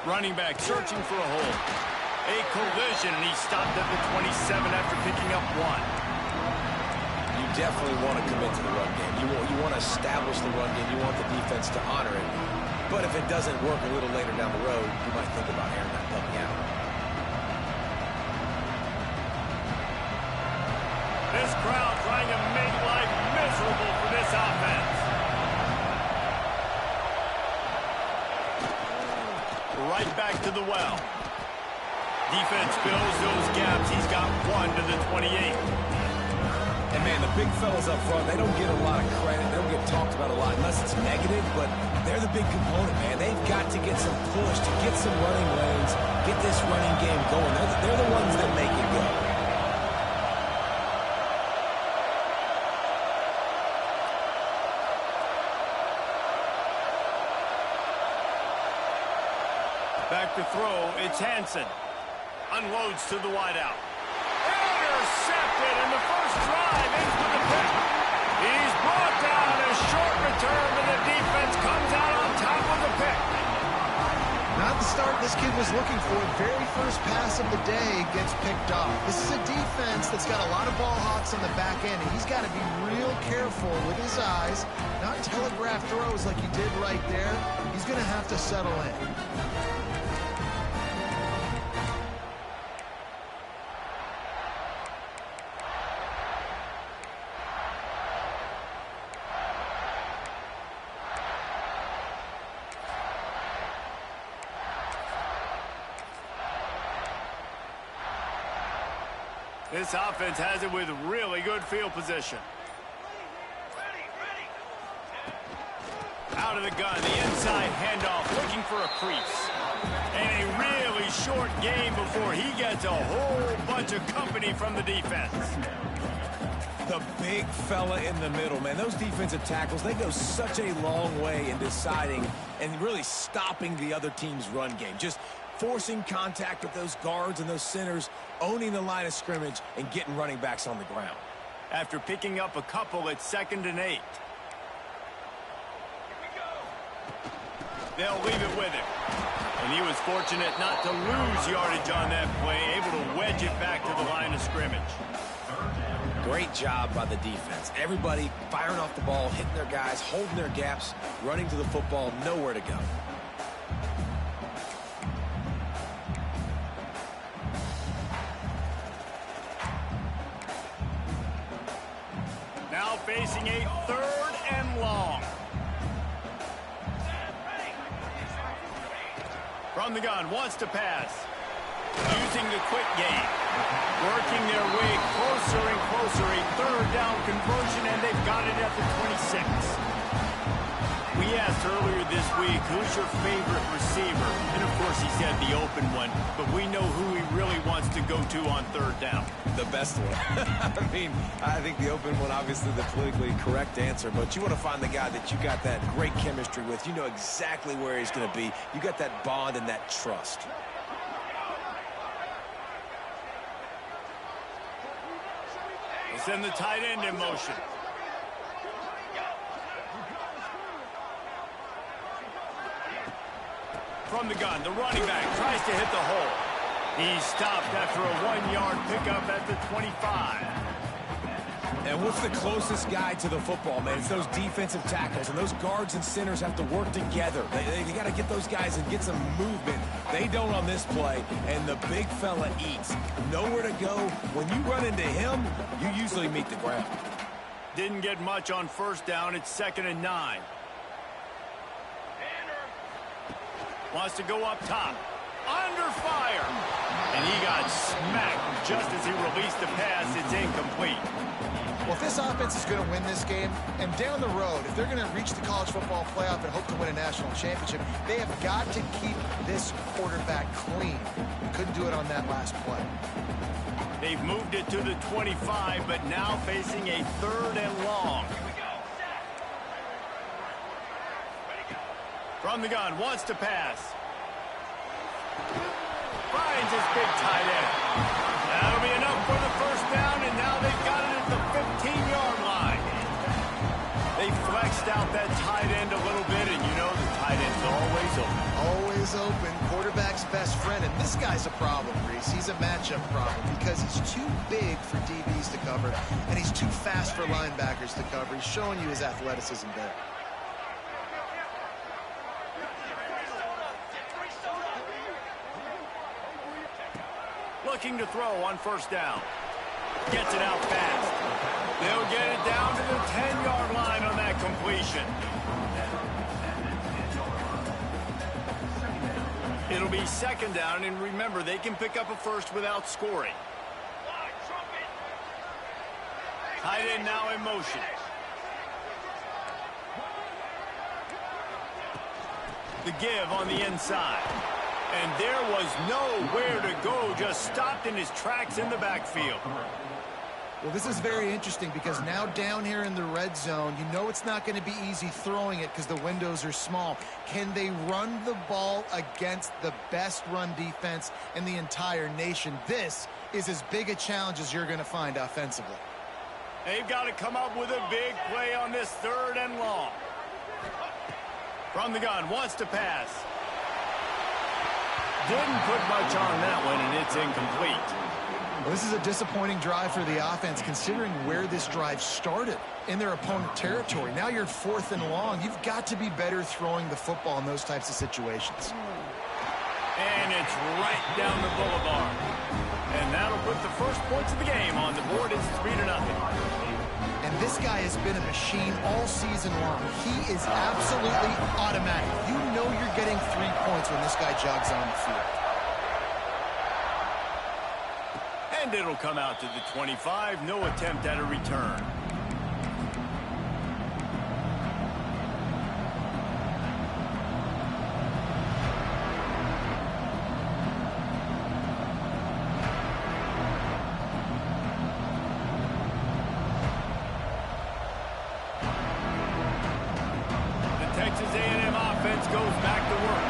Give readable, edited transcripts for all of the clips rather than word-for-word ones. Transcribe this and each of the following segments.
Running back searching for a hole. A collision, and he stopped at the 27 after picking up 1. You definitely want to commit to the run game. You want to establish the run game. You want the defense to honor it. But if it doesn't work a little later down the road, you might think about airing that puppy out. This crowd trying to make life miserable for this offense. Right back to the well. Defense fills those gaps. He's got 1 to the 28. And, man, the big fellas up front, they don't get a lot of credit. They don't get talked about a lot unless it's negative, but they're the big component, man. They've got to get some push, to get some running lanes, get this running game going. They're the ones that make it go. Back to throw, it's Hansen. Unloads to the wideout. Intercepted in the first drive into the pick. He's brought down a short return, and the defense comes out on top of the pick. Not the start this kid was looking for. Very first pass of the day gets picked off. This is a defense that's got a lot of ball hawks on the back end, and he's got to be real careful with his eyes, not telegraph throws like he did right there. He's going to have to settle in. This offense has it with really good field position. Out of the gun, the inside handoff, looking for a crease. And a really short game before he gets a whole bunch of company from the defense. The big fella in the middle, man. Those defensive tackles, they go such a long way in deciding and really stopping the other team's run game. Just forcing contact with those guards and those centers, owning the line of scrimmage, and getting running backs on the ground. After picking up a couple, it's 2nd and 8. They'll leave it with him. And he was fortunate not to lose yardage on that play, able to wedge it back to the line of scrimmage. Great job by the defense. Everybody firing off the ball, hitting their guys, holding their gaps, running to the football, nowhere to go. Now facing a 3rd and long. From the gun, wants to pass. Using the quick game. Working their way closer and closer. A 3rd down conversion, and they've got it at the 26. We asked earlier this week, who's your favorite receiver? And of course he said the open one, but we know who he really wants to go to on 3rd down. The best one. I mean, I think the open one, obviously the politically correct answer, but you want to find the guy that you got that great chemistry with. You know exactly where he's going to be. You got that bond and that trust. We'll send the tight end in motion. From the gun, the running back tries to hit the hole. He's stopped after a 1-yard pickup at the 25. And what's the closest guy to the football, man? It's those defensive tackles, and those guards and centers have to work together. They got to get those guys and get some movement. They don't on this play, and the big fella eats. Nowhere to go. When you run into him, you usually meet the ground. Didn't get much on 1st down. It's 2nd and 9. Wants to go up top. Under fire. And he got smacked just as he released the pass. It's incomplete. Well, if this offense is going to win this game, and down the road, if they're going to reach the college football playoff and hope to win a national championship, they have got to keep this quarterback clean. He couldn't do it on that last play. They've moved it to the 25, but now facing a 3rd and long. From the gun, wants to pass. Finds his big tight end. That'll be enough for the 1st down, and now they've got it at the 15-yard line. They flexed out that tight end a little bit, and you know the tight end's always always open. Always open. Quarterback's best friend. And this guy's a problem, Reese. He's a matchup problem because he's too big for DBs to cover, and he's too fast for linebackers to cover. He's showing you his athleticism there. Looking to throw on first down. Gets it out fast. They'll get it down to the 10-yard line on that completion. It'll be second down, and remember, they can pick up a first without scoring. Tight end now in motion. The give on the inside. And there was nowhere to go, just stopped in his tracks in the backfield. Well, this is very interesting because now down here in the red zone, you know it's not going to be easy throwing it because the windows are small. Can they run the ball against the best run defense in the entire nation? This is as big a challenge as you're going to find offensively. They've got to come up with a big play on this third and long. From the gun, wants to pass. Didn't put much on that one, and it's incomplete. Well, this is a disappointing drive for the offense, considering where this drive started in their opponent territory. Now you're 4th and long. You've got to be better throwing the football in those types of situations. And it's right down the boulevard. And that'll put the first points of the game on the board. It's 3-0. And this guy has been a machine all season long. He is absolutely automatic. You know you're getting 3 points when this guy jogs on the field. And it'll come out to the 25. No attempt at a return. Texas A&M offense goes back to work.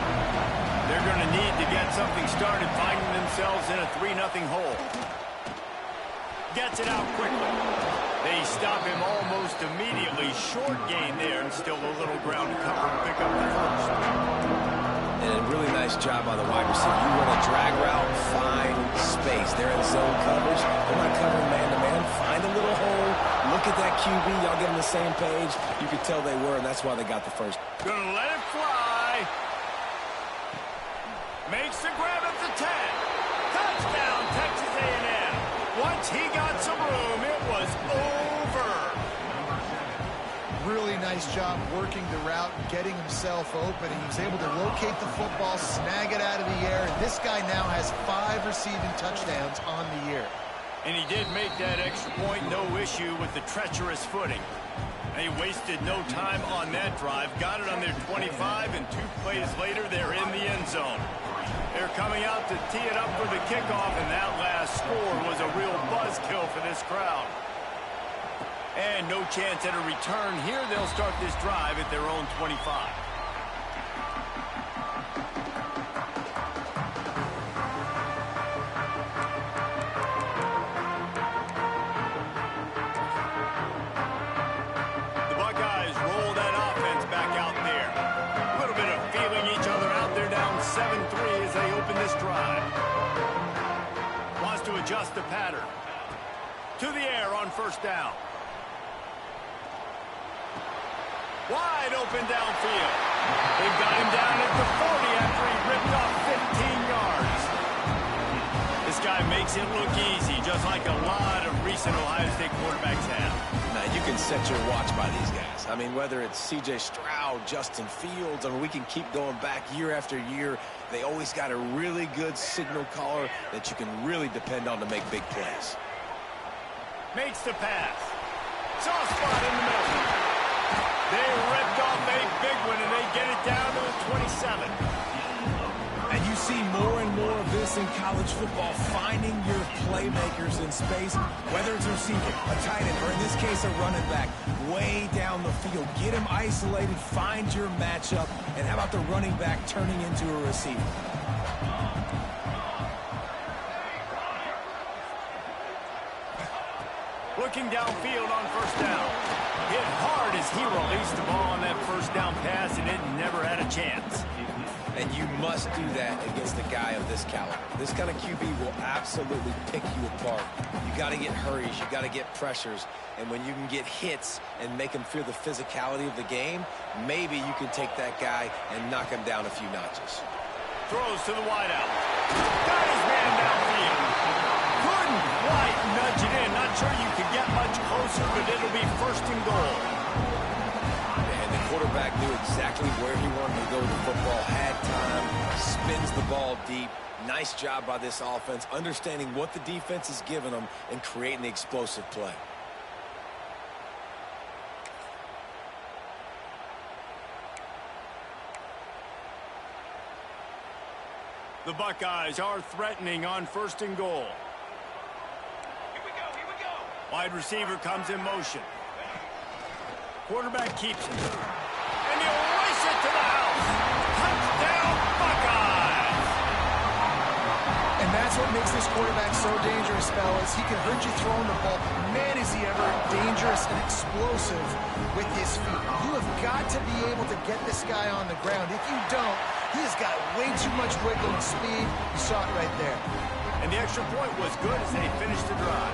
They're going to need to get something started, finding themselves in a 3-0 hole. Gets it out quickly. They stop him almost immediately. Short gain there, and still a little ground to cover to pick up the first. And a really nice job by the wide receiver. You run a drag route, find space. They're in zone coverage. They're not covering man-to-man. Find a little hole. Look at that QB. Y'all get on the same page. You could tell they were, and that's why they got the first. Gonna let it fly. Makes the grab at the 10. Touchdown, Texas A&M. Once he got some room, it was over. Really nice job working the route, getting himself open, and he was able to locate the football, snag it out of the air, and this guy now has 5 receiving touchdowns on the year. And he did make that extra point, no issue with the treacherous footing. They wasted no time on that drive, got it on their 25, and 2 plays later, they're in the end zone. They're coming out to tee it up for the kickoff, and that last score was a real buzzkill for this crowd. And no chance at a return here. They'll start this drive at their own 25. The Buckeyes roll that offense back out there. A little bit of feeling each other out. They're down 7-3 as they open this drive. Wants to adjust the pattern. To the air on first down. Wide open downfield. They've got him down at the 40 after he ripped off 15 yards. This guy makes it look easy, just like a lot of recent Ohio State quarterbacks have. Now, you can set your watch by these guys. I mean, whether it's C.J. Stroud, Justin Fields, I mean, we can keep going back year after year. They always got a really good signal caller that you can really depend on to make big plays. Makes the pass. Soft spot in the middle. They ripped off a big one, and they get it down to the 27. And you see more and more of this in college football, finding your playmakers in space, whether it's a receiver, a tight end, or in this case, a running back, way down the field. Get him isolated, find your matchup, and how about the running back turning into a receiver? Looking downfield on first down. Hit hard as he released the ball on that first down pass, and it never had a chance. And you must do that against a guy of this caliber. This kind of QB will absolutely pick you apart. You got to get hurries. You got to get pressures. And when you can get hits and make him feel the physicality of the game, maybe you can take that guy and knock him down a few notches. Throws to the wideout. Got his man downfield. Couldn't quite nudge it in. Not sure you could get much closer, but it'll be first and goal. And the quarterback knew exactly where he wanted to go with the football, had time, spins the ball deep. Nice job by this offense, understanding what the defense is giving them and creating the explosive play. The Buckeyes are threatening on first and goal. Here we go. Wide receiver comes in motion. Quarterback keeps it. And he'll race it to the house. Touchdown, Buckeyes! And that's what makes this quarterback so dangerous, fellas. He can hurt you throwing the ball. Man, is he ever dangerous and explosive with his feet. You have got to be able to get this guy on the ground. If you don't, he has got way too much wiggle and speed. You saw it right there. And the extra point was good as they finished the drive.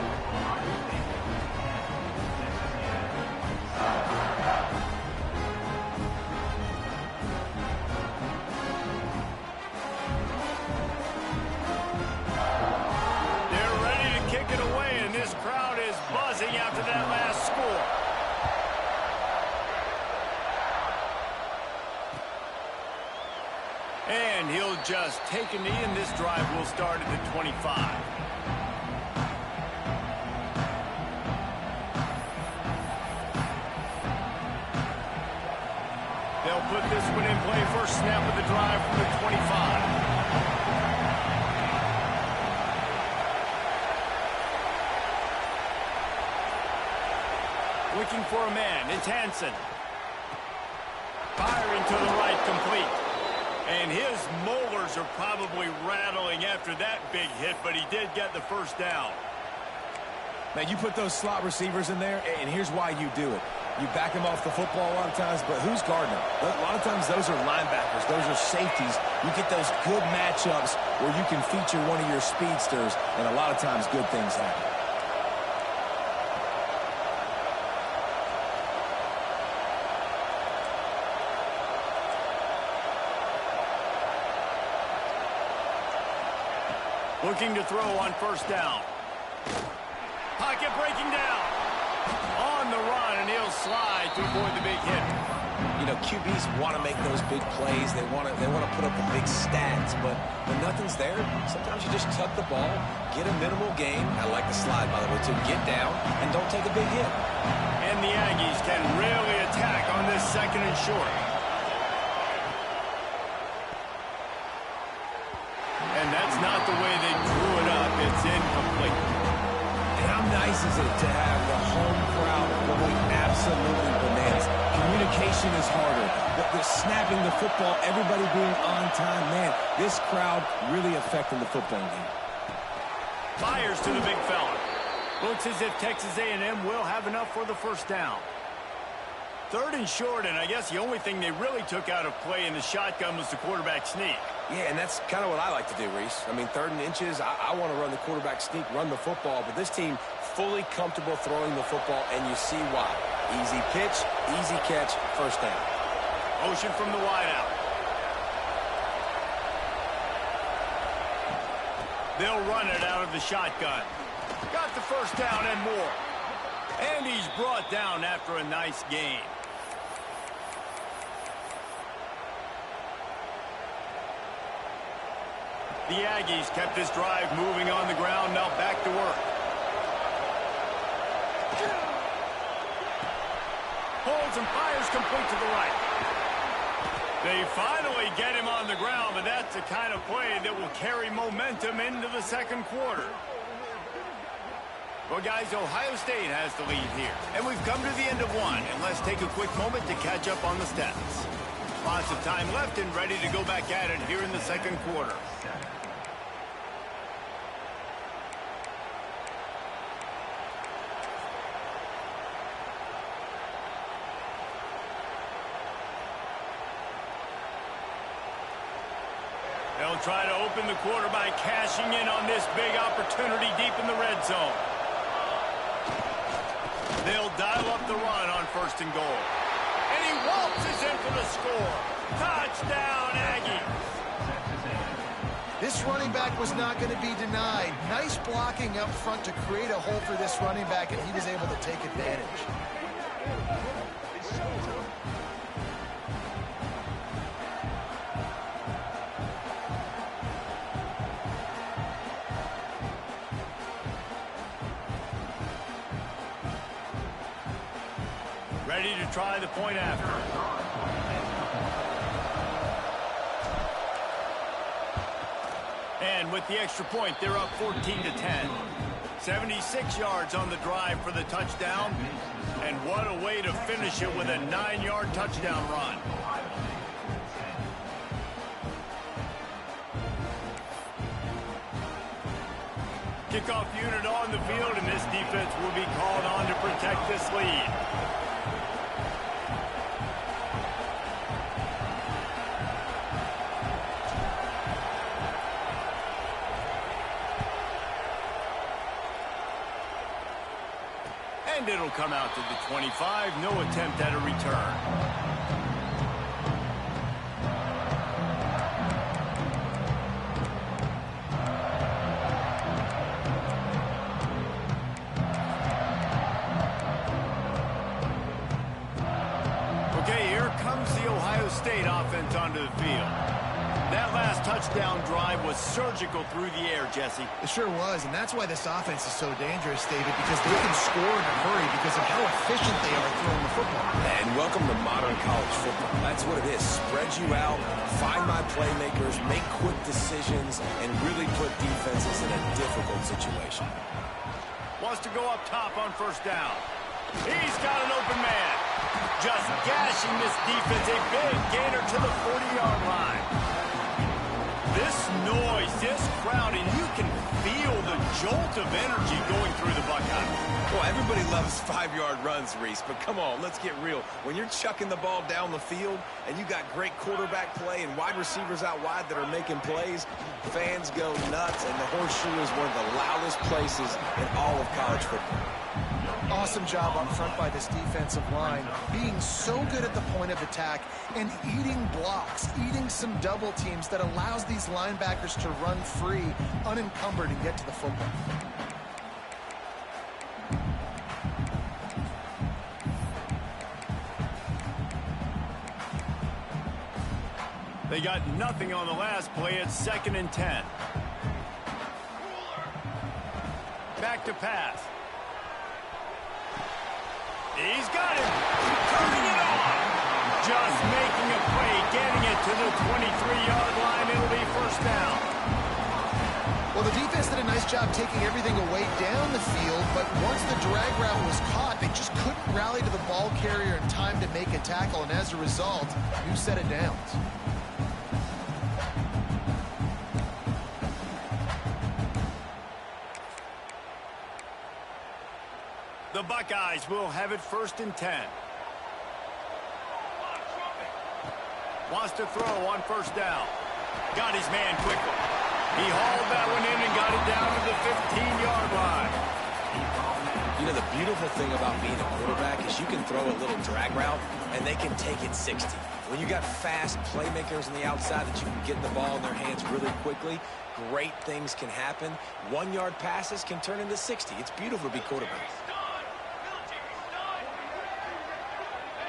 They're ready to kick it away, and this crowd is buzzing after that last score. And he'll just take a knee, and this drive will start at the 25. They'll put this one in play. First snap of the drive from the 25. Looking for a man. It's Hansen. Firing to the right, complete. And his molars are probably rattling after that big hit, but he did get the first down. Man, you put those slot receivers in there, and here's why you do it. You back them off the football a lot of times, but who's guarding them? A lot of times those are linebackers. Those are safeties. You get those good matchups where you can feature one of your speedsters, and a lot of times good things happen. Looking to throw on first down. Pocket breaking down. On the run, and he'll slide to avoid the big hit. You know, QBs want to make those big plays. They want to put up the big stats, but when nothing's there, sometimes you just tuck the ball, get a minimal gain. I like the slide, by the way, to get down and don't take a big hit. And the Aggies can really attack on this second and short. And that's not the way they drew it up. It's incomplete. And how nice is it to have the home crowd going absolutely bananas? Communication is harder. The snapping the football, everybody being on time. Man, this crowd really affecting the football game. Fires to the big fella. Looks as if Texas A&M will have enough for the first down. Third and short, and I guess the only thing they really took out of play in the shotgun was the quarterback sneak. Yeah, and that's kind of what I like to do, Reese. I mean, 3rd and inches, I want to run the quarterback sneak, run the football, but this team fully comfortable throwing the football, and you see why. Easy pitch, easy catch, first down. Motion from the wideout. They'll run it out of the shotgun. Got the first down and more. And he's brought down after a nice gain. The Aggies kept this drive moving on the ground, now back to work. Holds and fires complete to the right. They finally get him on the ground, but that's the kind of play that will carry momentum into the second quarter. Well, guys, Ohio State has the lead here. And we've come to the end of one, and let's take a quick moment to catch up on the stats. Lots of time left and ready to go back at it here in the second quarter. They'll try to open the quarter by cashing in on this big opportunity deep in the red zone. They'll dial up the run on 1st and goal. And he waltzes in for the score. Touchdown, Aggies. This running back was not going to be denied. Nice blocking up front to create a hole for this running back, and he was able to take advantage. Ready to try the point after. And with the extra point, they're up 14-10. 76 yards on the drive for the touchdown. And what a way to finish it with a 9-yard touchdown run. Kickoff unit on the field, and this defense will be called on to protect this lead. And it'll come out to the 25. No attempt at a return. Okay, here comes the Ohio State offense onto the field. That last touchdown drive was surgical through the air, Jesse. It sure was, and that's why this offense is so dangerous, David, because they can score in a hurry because of how efficient they are throwing the football. And welcome to modern college football. That's what it is. Spread you out, find my playmakers, make quick decisions, and really put defenses in a difficult situation. Wants to go up top on 1st down. He's got an open man. Just gashing this defense. A big gainer to the 40-yard line. This noise, this crowd, and you can feel the jolt of energy going through the Buckeyes. Well, everybody loves 5-yard runs, Reese, but come on, let's get real. When you're chucking the ball down the field and you got great quarterback play and wide receivers out wide that are making plays, fans go nuts, and the Horseshoe is one of the loudest places in all of college football. Awesome job up front by this defensive line, being so good at the point of attack and eating blocks, eating some double teams that allows these linebackers to run free, unencumbered, and get to the football. They got nothing on the last play. It's 2nd and 10. Back to pass. He's got him. Turning it on. Just making a play, getting it to the 23-yard line. It'll be 1st down. Well, the defense did a nice job taking everything away down the field, but once the drag route was caught, they just couldn't rally to the ball carrier in time to make a tackle, and as a result, new set of downs. The Buckeyes will have it 1st and 10. Wants to throw on 1st down. Got his man quickly. He hauled that one in and got it down to the 15-yard line. You know, the beautiful thing about being a quarterback is you can throw a little drag route, and they can take it 60. When you got fast playmakers on the outside that you can get the ball in their hands really quickly, great things can happen. 1-yard passes can turn into 60. It's beautiful to be quarterback.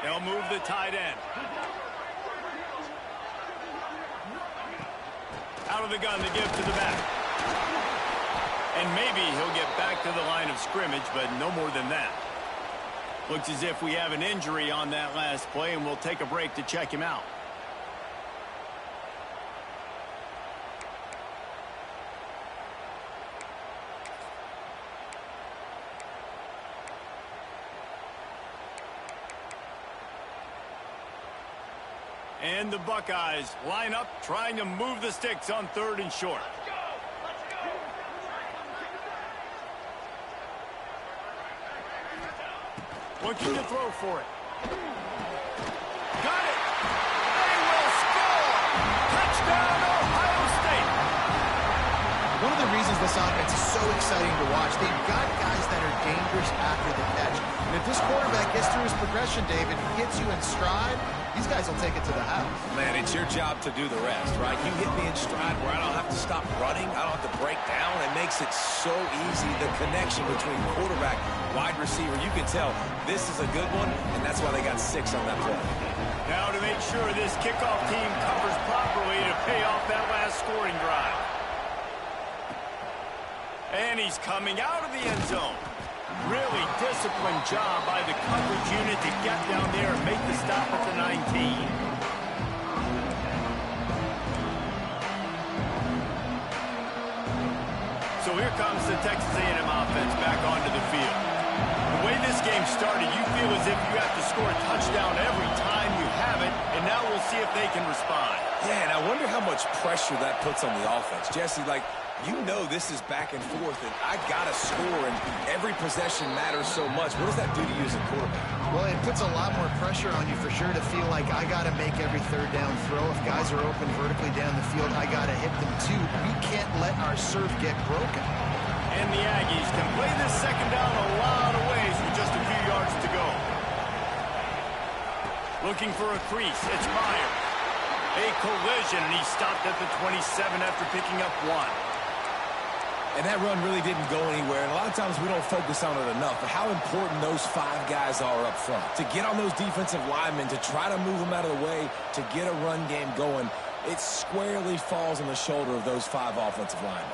They'll move the tight end. Out of the gun, they give to the back. And maybe he'll get back to the line of scrimmage, but no more than that. Looks as if we have an injury on that last play, and we'll take a break to check him out. And the Buckeyes line up, trying to move the sticks on 3rd and short. Looking to throw for it. Got it! They will score! Touchdown, Ohio State! This offense is so exciting to watch. They've got guys that are dangerous after the catch. And if this quarterback gets through his progression, David, hits you in stride, these guys will take it to the house. Man, it's your job to do the rest, right? You hit me in stride where I don't have to stop running. I don't have to break down. It makes it so easy. The connection between quarterback, wide receiver, you can tell this is a good one, and that's why they got 6 on that play. Now to make sure this kickoff team covers properly to pay off that last scoring drive. And he's coming out of the end zone. Really disciplined job by the coverage unit to get down there and make the stop at the 19. So here comes the Texas A&M offense back onto the field. The way this game started, you feel as if you have to score a touchdown every time you have it, and now we'll see if they can respond. Yeah, and I wonder how much pressure that puts on the offense. Jesse, like, you know this is back and forth, and I got to score, and every possession matters so much. What does that do to you as a quarterback? Well, it puts a lot more pressure on you for sure to feel like I got to make every third down throw. If guys are open vertically down the field, I got to hit them too. We can't let our serve get broken. And the Aggies can play this second down a lot of ways with just a few yards to go. Looking for a crease. It's Myers. A collision, and he stopped at the 27 after picking up 1. And that run really didn't go anywhere, and a lot of times we don't focus on it enough, but how important those 5 guys are up front. To get on those defensive linemen, to try to move them out of the way, to get a run game going, it squarely falls on the shoulder of those 5 offensive linemen.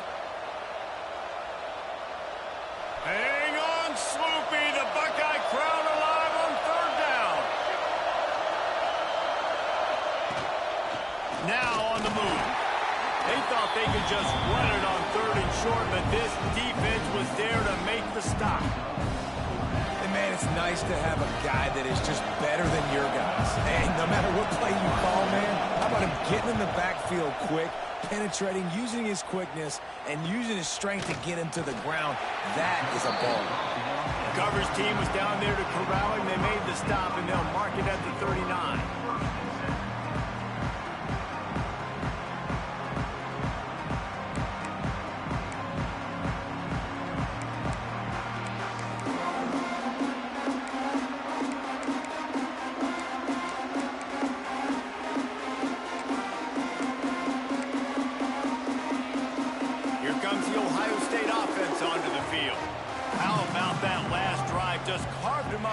Hang on, Sloopy, the Buckeye crowd alive on third down. Now on the move. They thought they could just run it on 3rd and short, but this defense was there to make the stop. And, man, it's nice to have a guy that is just better than your guys. And no matter what play you call, man, how about him getting in the backfield quick, penetrating, using his quickness, and using his strength to get him to the ground? That is a ball. The coverage team was down there to corral him. They made the stop, and they'll mark it at the 39.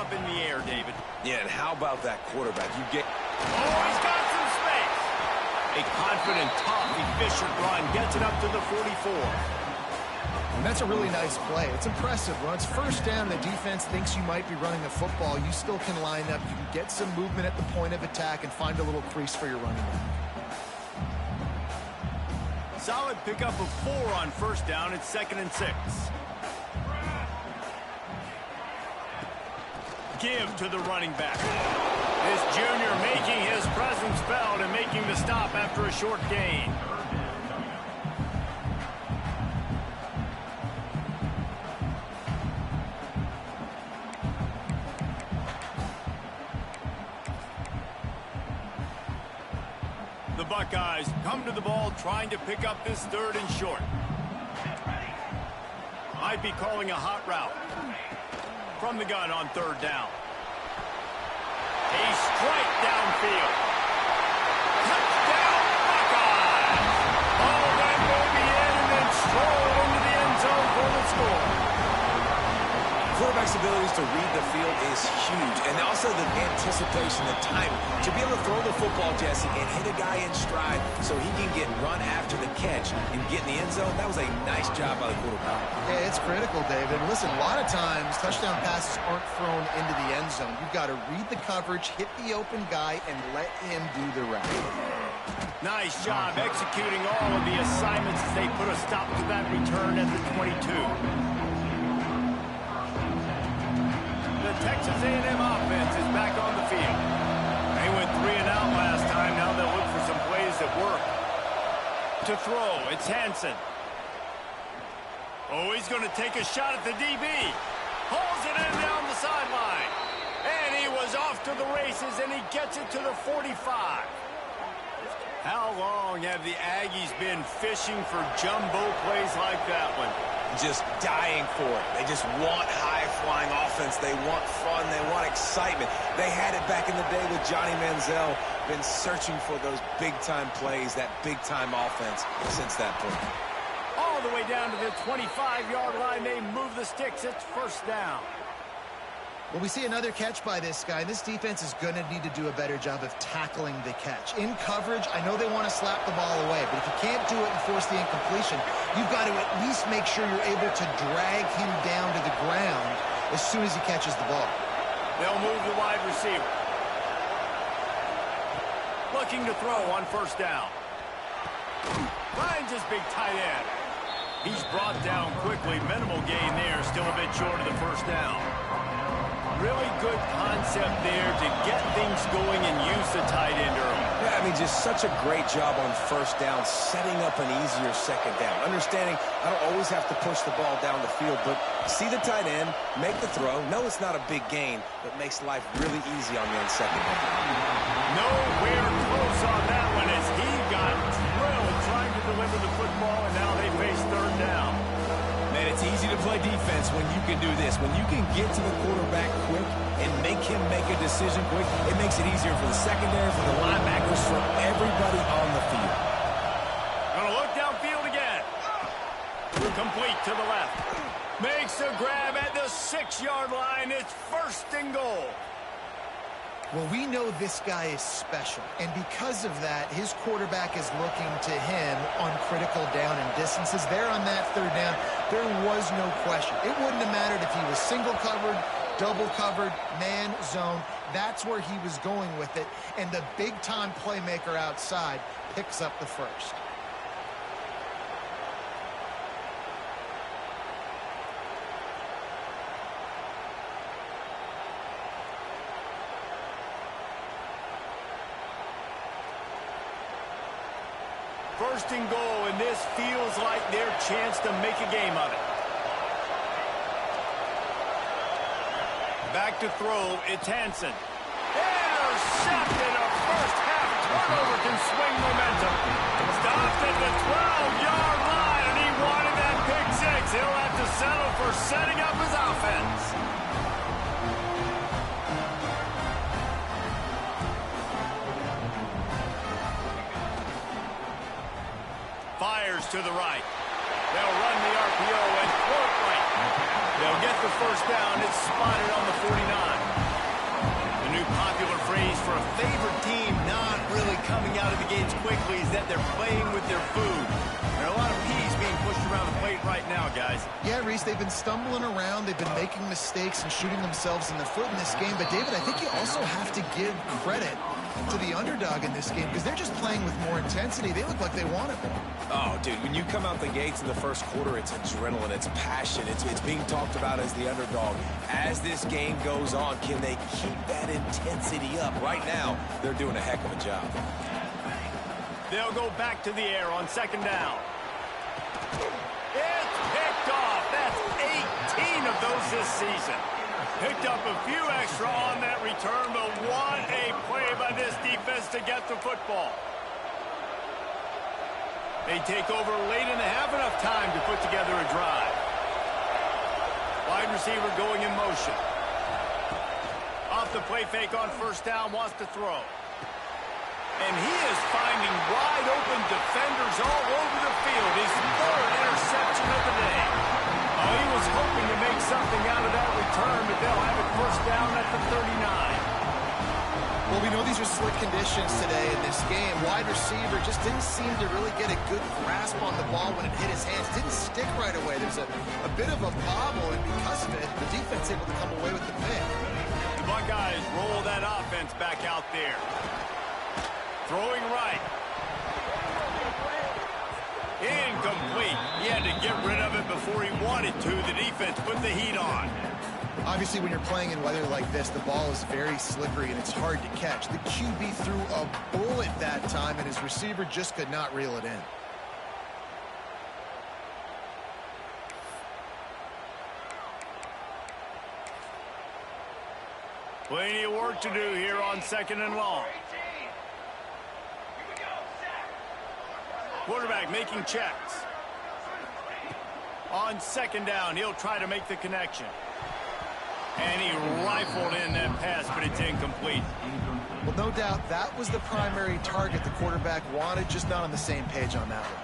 In the air, David. Yeah, and how about that quarterback? You get... Oh, he's got some space. A confident, tough, efficient run gets it up to the 44. And that's a really nice play. It's impressive. When it's first down, the defense thinks you might be running a football. You still can line up. You can get some movement at the point of attack and find a little crease for your running back. Solid pickup of 4 on first down. It's 2nd and 6. Give to the running back. This junior making his presence felt and making the stop after a short gain. The Buckeyes come to the ball trying to pick up this 3rd and short. Might be calling a hot route. From the gun on 3rd down. A strike downfield. Touchdown, Buckeyes! Oh, that will be in and then stroll into the end zone for the score. Quarterback's abilities to read the field is huge, and also the anticipation, the timing. To be able to throw the football, Jesse, and hit a guy in stride so he can get run after the catch and get in the end zone, that was a nice job by the quarterback. Yeah, it's critical, David. Listen, a lot of times touchdown passes aren't thrown into the end zone. You've got to read the coverage, hit the open guy, and let him do the rest. Nice job executing all of the assignments as they put a stop to that return at the 22. The Texas A&M offense is back on the field. They went 3 and out last time. Now they'll look for some plays that work. To throw, it's Hansen. Oh, he's going to take a shot at the DB. Hauls it in down the sideline. And he was off to the races, and he gets it to the 45. How long have the Aggies been fishing for jumbo plays like that one? Just dying for it. They just want high-flying offense. They want fun. They want excitement. They had it back in the day with Johnny Manziel. Been searching for those big-time plays, that big-time offense since that point. All the way down to the 25-yard line. They move the sticks. It's first down. Well, we see another catch by this guy. This defense is going to need to do a better job of tackling the catch. In coverage, I know they want to slap the ball away, but if you can't do it and force the incompletion, you've got to at least make sure you're able to drag him down to the ground as soon as he catches the ball. They'll move the wide receiver. Looking to throw on first down. Finds his big tight end. He's brought down quickly. Minimal gain there. Still a bit short of the first down. Really good concept there to get things going and use the tight end early. Yeah, I mean, just such a great job on first down, setting up an easier second down. Understanding I don't always have to push the ball down the field, but see the tight end, make the throw. No, it's not a big gain, but makes life really easy on you on second down. Nowhere close on that one as he got drilled trying to deliver the football, and now they face third down. Man, it's easy to play defense when you can do this. When you can get to the quarterback quick and make him make a decision quick, it makes it easier for the secondary, for the linebackers, for everybody on the field. Gonna look downfield again. Complete to the left. Makes a grab at the 6-yard line. It's first and goal. Well, we know this guy is special, and because of that, his quarterback is looking to him on critical down and distances. There on that third down, there was no question. It wouldn't have mattered if he was single covered, double covered, man, zone. That's where he was going with it, and the big-time playmaker outside picks up the first. First and goal, and this feels like their chance to make a game of it. Back to throw, it's Hansen. Intercepted, a first-half turnover can swing momentum. Stopped at the 12-yard line, and he wanted that pick six. He'll have to settle for setting up his offense. Fires to the right. They'll run the RPO and throw it right. They'll get the first down. It's spotted on the 49. The new popular phrase for a favorite team not really coming out of the gates quickly is that they're playing with their food. There are a lot of peas being pushed around the plate right now, guys. Yeah, Reese, they've been stumbling around. They've been making mistakes and shooting themselves in the foot in this game. But, David, I think you also have to give credit to the underdog in this game because they're just playing with more intensity. They look like they want it more. Oh, dude, when you come out the gates in the first quarter, it's adrenaline, it's passion, it's being talked about as the underdog. As this game goes on, can they keep that intensity up? Right now, they're doing a heck of a job. They'll go back to the air on second down. It's picked off. That's 18 of those this season. Picked up a few extra on that return, but what a play by this defense to get the football. They take over late in the half, enough time to put together a drive. Wide receiver going in motion. Off the play fake on first down, wants to throw. And he is finding wide open defenders all over the field. His third interception of the day. Oh, he was hoping to make something out of that return, but they'll have it first down at the 39. Well, we know these are slick conditions today in this game. Wide receiver just didn't seem to really get a good grasp on the ball when it hit his hands. Didn't stick right away. There's a bit of a bobble, and because of it, the defense able to come away with the pick. The Buckeyes roll that offense back out there. Throwing right. Incomplete. He had to get rid of it before he wanted to. The defense put the heat on. Obviously, when you're playing in weather like this, the ball is very slippery and it's hard to catch. The QB threw a bullet that time, and his receiver just could not reel it in. Plenty of work to do here on second and long. Here we go, set. Quarterback making checks. On second down, he'll try to make the connection. And he rifled in that pass, but it's incomplete. Well, no doubt that was the primary target the quarterback wanted, just not on the same page on that one.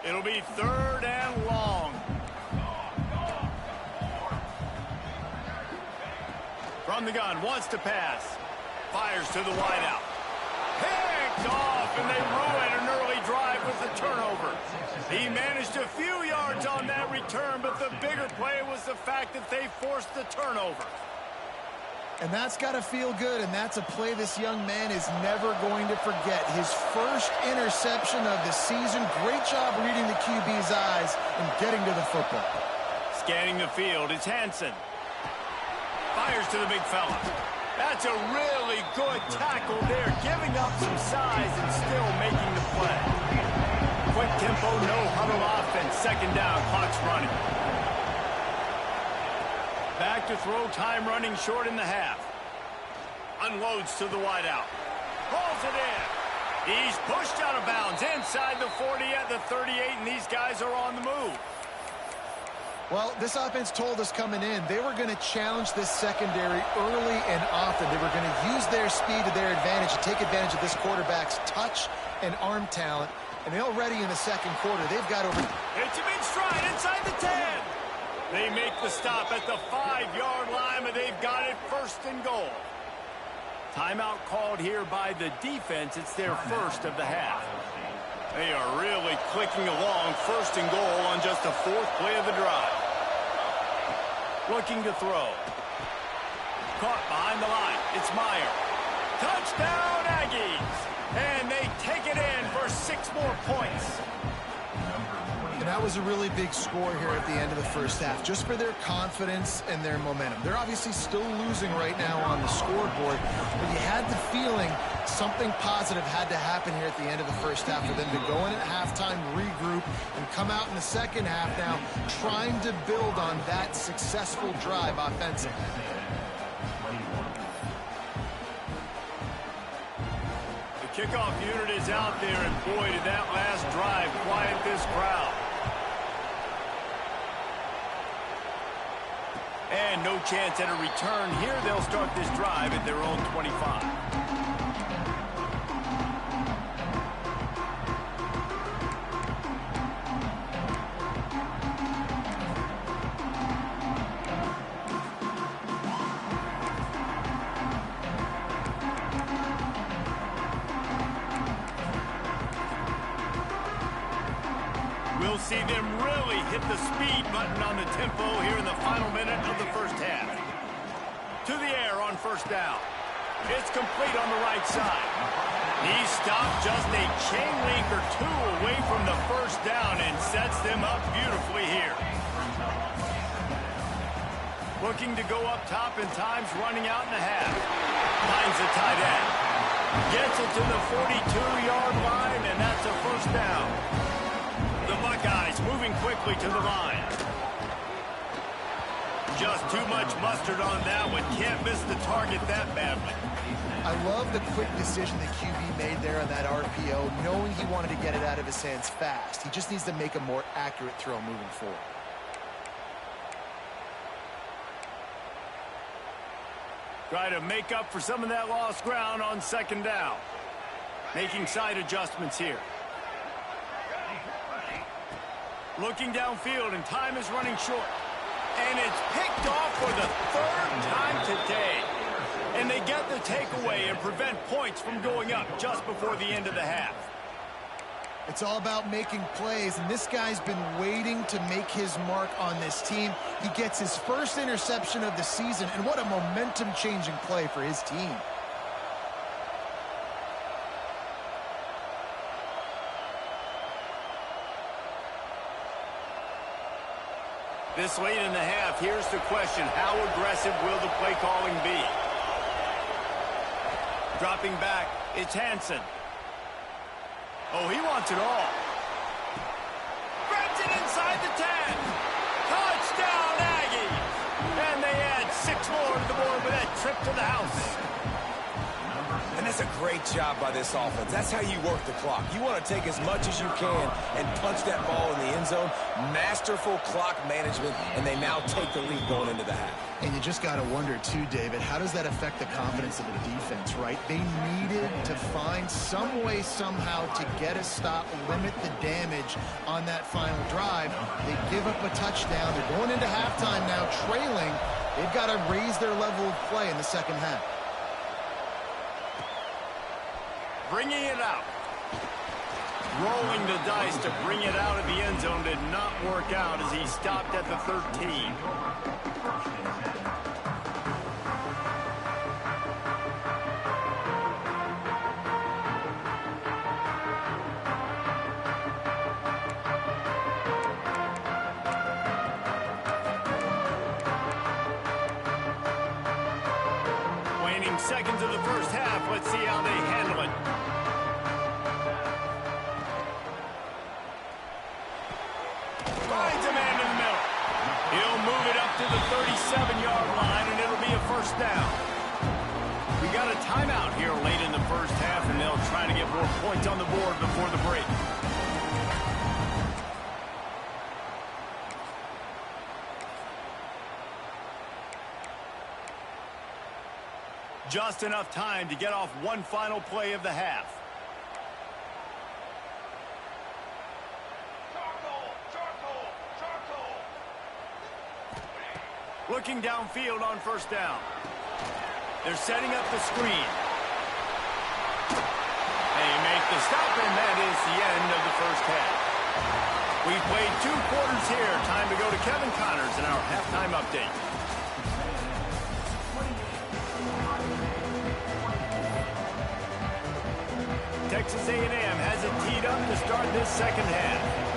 It'll be third and long. From the gun, wants to pass. Fires to the wideout. Picked off, and they ruin an early drive with the turnover. He managed a few yards on that return, but the bigger play was the fact that they forced the turnover. And that's got to feel good, and that's a play this young man is never going to forget. His first interception of the season. Great job reading the QB's eyes and getting to the football. Scanning the field, it's Hansen. Fires to the big fella. That's a really good tackle there, giving up some size and still making the play. Quick tempo, no huddle offense. Second down, clock's running. Back to throw, time running short in the half. Unloads to the wideout. Pulls it in. He's pushed out of bounds inside the 40 at the 38, and these guys are on the move. Well, this offense told us coming in they were going to challenge this secondary early and often. They were going to use their speed to their advantage and take advantage of this quarterback's touch and arm talent. And they already in the second quarter, they've got over... It's a big stride inside the 10. They make the stop at the 5-yard line, but they've got it first and goal. Timeout called here by the defense. It's their first of the half. They are really clicking along, first and goal on just the fourth play of the drive. Looking to throw. Caught behind the line. It's Meyer. Touchdown, Aggies! And they take it in for 6 more points. And that was a really big score here at the end of the first half, just for their confidence and their momentum. They're obviously still losing right now on the scoreboard, but you had the feeling something positive had to happen here at the end of the first half for them to go in at halftime, regroup, and come out in the second half now trying to build on that successful drive offensively. The kickoff unit is out there, and boy, did that last drive quiet this crowd. And no chance at a return here. They'll start this drive at their own 25. We'll see them really hit the speed button on the tempo here in the final minute of the first half. To the air on first down. It's complete on the right side. He stopped just a chain link or two away from the first down and sets them up beautifully here. Looking to go up top, and time's running out in the half. Finds the tight end. Gets it to the 42-yard line, and that's a first down. The Buckeyes moving quickly to the line. Just too much mustard on that one. Can't miss the target that badly. I love the quick decision the QB made there on that RPO, knowing he wanted to get it out of his hands fast. He just needs to make a more accurate throw moving forward. Try to make up for some of that lost ground on second down. Making side adjustments here. Looking downfield, and time is running short. And it's picked off for the third time today. And they get the takeaway and prevent points from going up just before the end of the half. It's all about making plays, and this guy's been waiting to make his mark on this team. He gets his first interception of the season, and what a momentum-changing play for his team. This late in the half, here's the question. How aggressive will the play calling be? Dropping back, it's Hansen. Oh, he wants it all. Grabs it inside the 10. Touchdown, Aggies. And they add trip to the house. And that's a great job by this offense. That's how you work the clock. You want to take as much as you can and punch that ball in the end zone. Masterful clock management, and they now take the lead going into the half. And you just got to wonder, too, David, how does that affect the confidence of the defense, right? They needed to find some way, somehow, to get a stop, limit the damage on that final drive. They give up a touchdown. They're going into halftime now, trailing. They've got to raise their level of play in the second half. Bringing it out. Rolling the dice to bring it out of the end zone did not work out as he stopped at the 13. Waning seconds of the first half. Let's see how they handle it. Finds a man in the middle. He'll move it up to the 37-yard line, and it'll be a first down. We got a timeout here late in the first half, and they'll try to get more points on the board before the break. Just enough time to get off one final play of the half. Looking downfield on first down. They're setting up the screen. They make the stop, and that is the end of the first half. We've played 2 quarters here. Time to go to Kevin Connors in our halftime update. Texas A&M has it teed up to start this second half.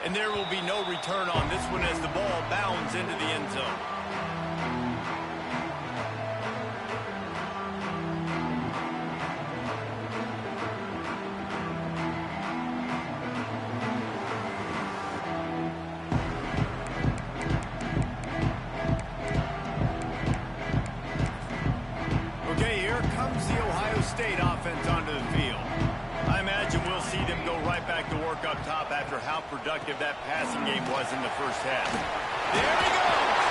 And there will be no return on this one as the ball bounds into the end zone. Okay, here comes the Ohio State offense onto the field. I imagine we'll see them go right back to work up top after how productive that passing game was in the first half. There he goes!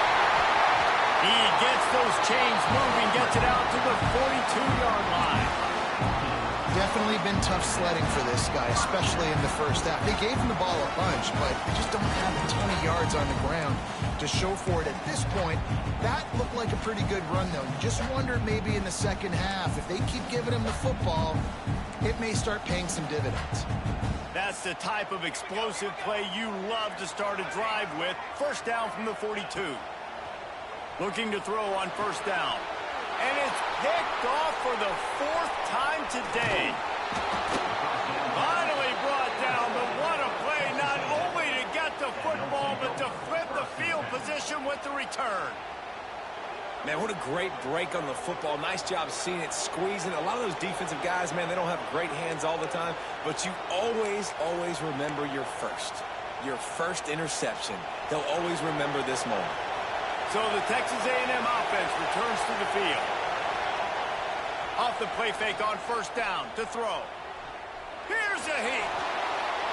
He gets those chains moving, gets it out to the 42-yard line. Definitely been tough sledding for this guy, especially in the first half. They gave him the ball a bunch, but they just don't have a ton of yards on the ground to show for it at this point. That looked like a pretty good run, though. You just wondered maybe in the second half, if they keep giving him the football, it may start paying some dividends. That's the type of explosive play you love to start a drive with. First down from the 42. Looking to throw on first down. And it's picked off for the 4th time today. Finally brought down, but what a play, not only to get the football, but to flip the field position with the return. Man, what a great break on the football. Nice job seeing it, squeezing. A lot of those defensive guys, man, they don't have great hands all the time, but you always remember your first interception. They'll always remember this moment. So the Texas A&M offense returns to the field. Off the play fake on first down to throw. Here's a heat.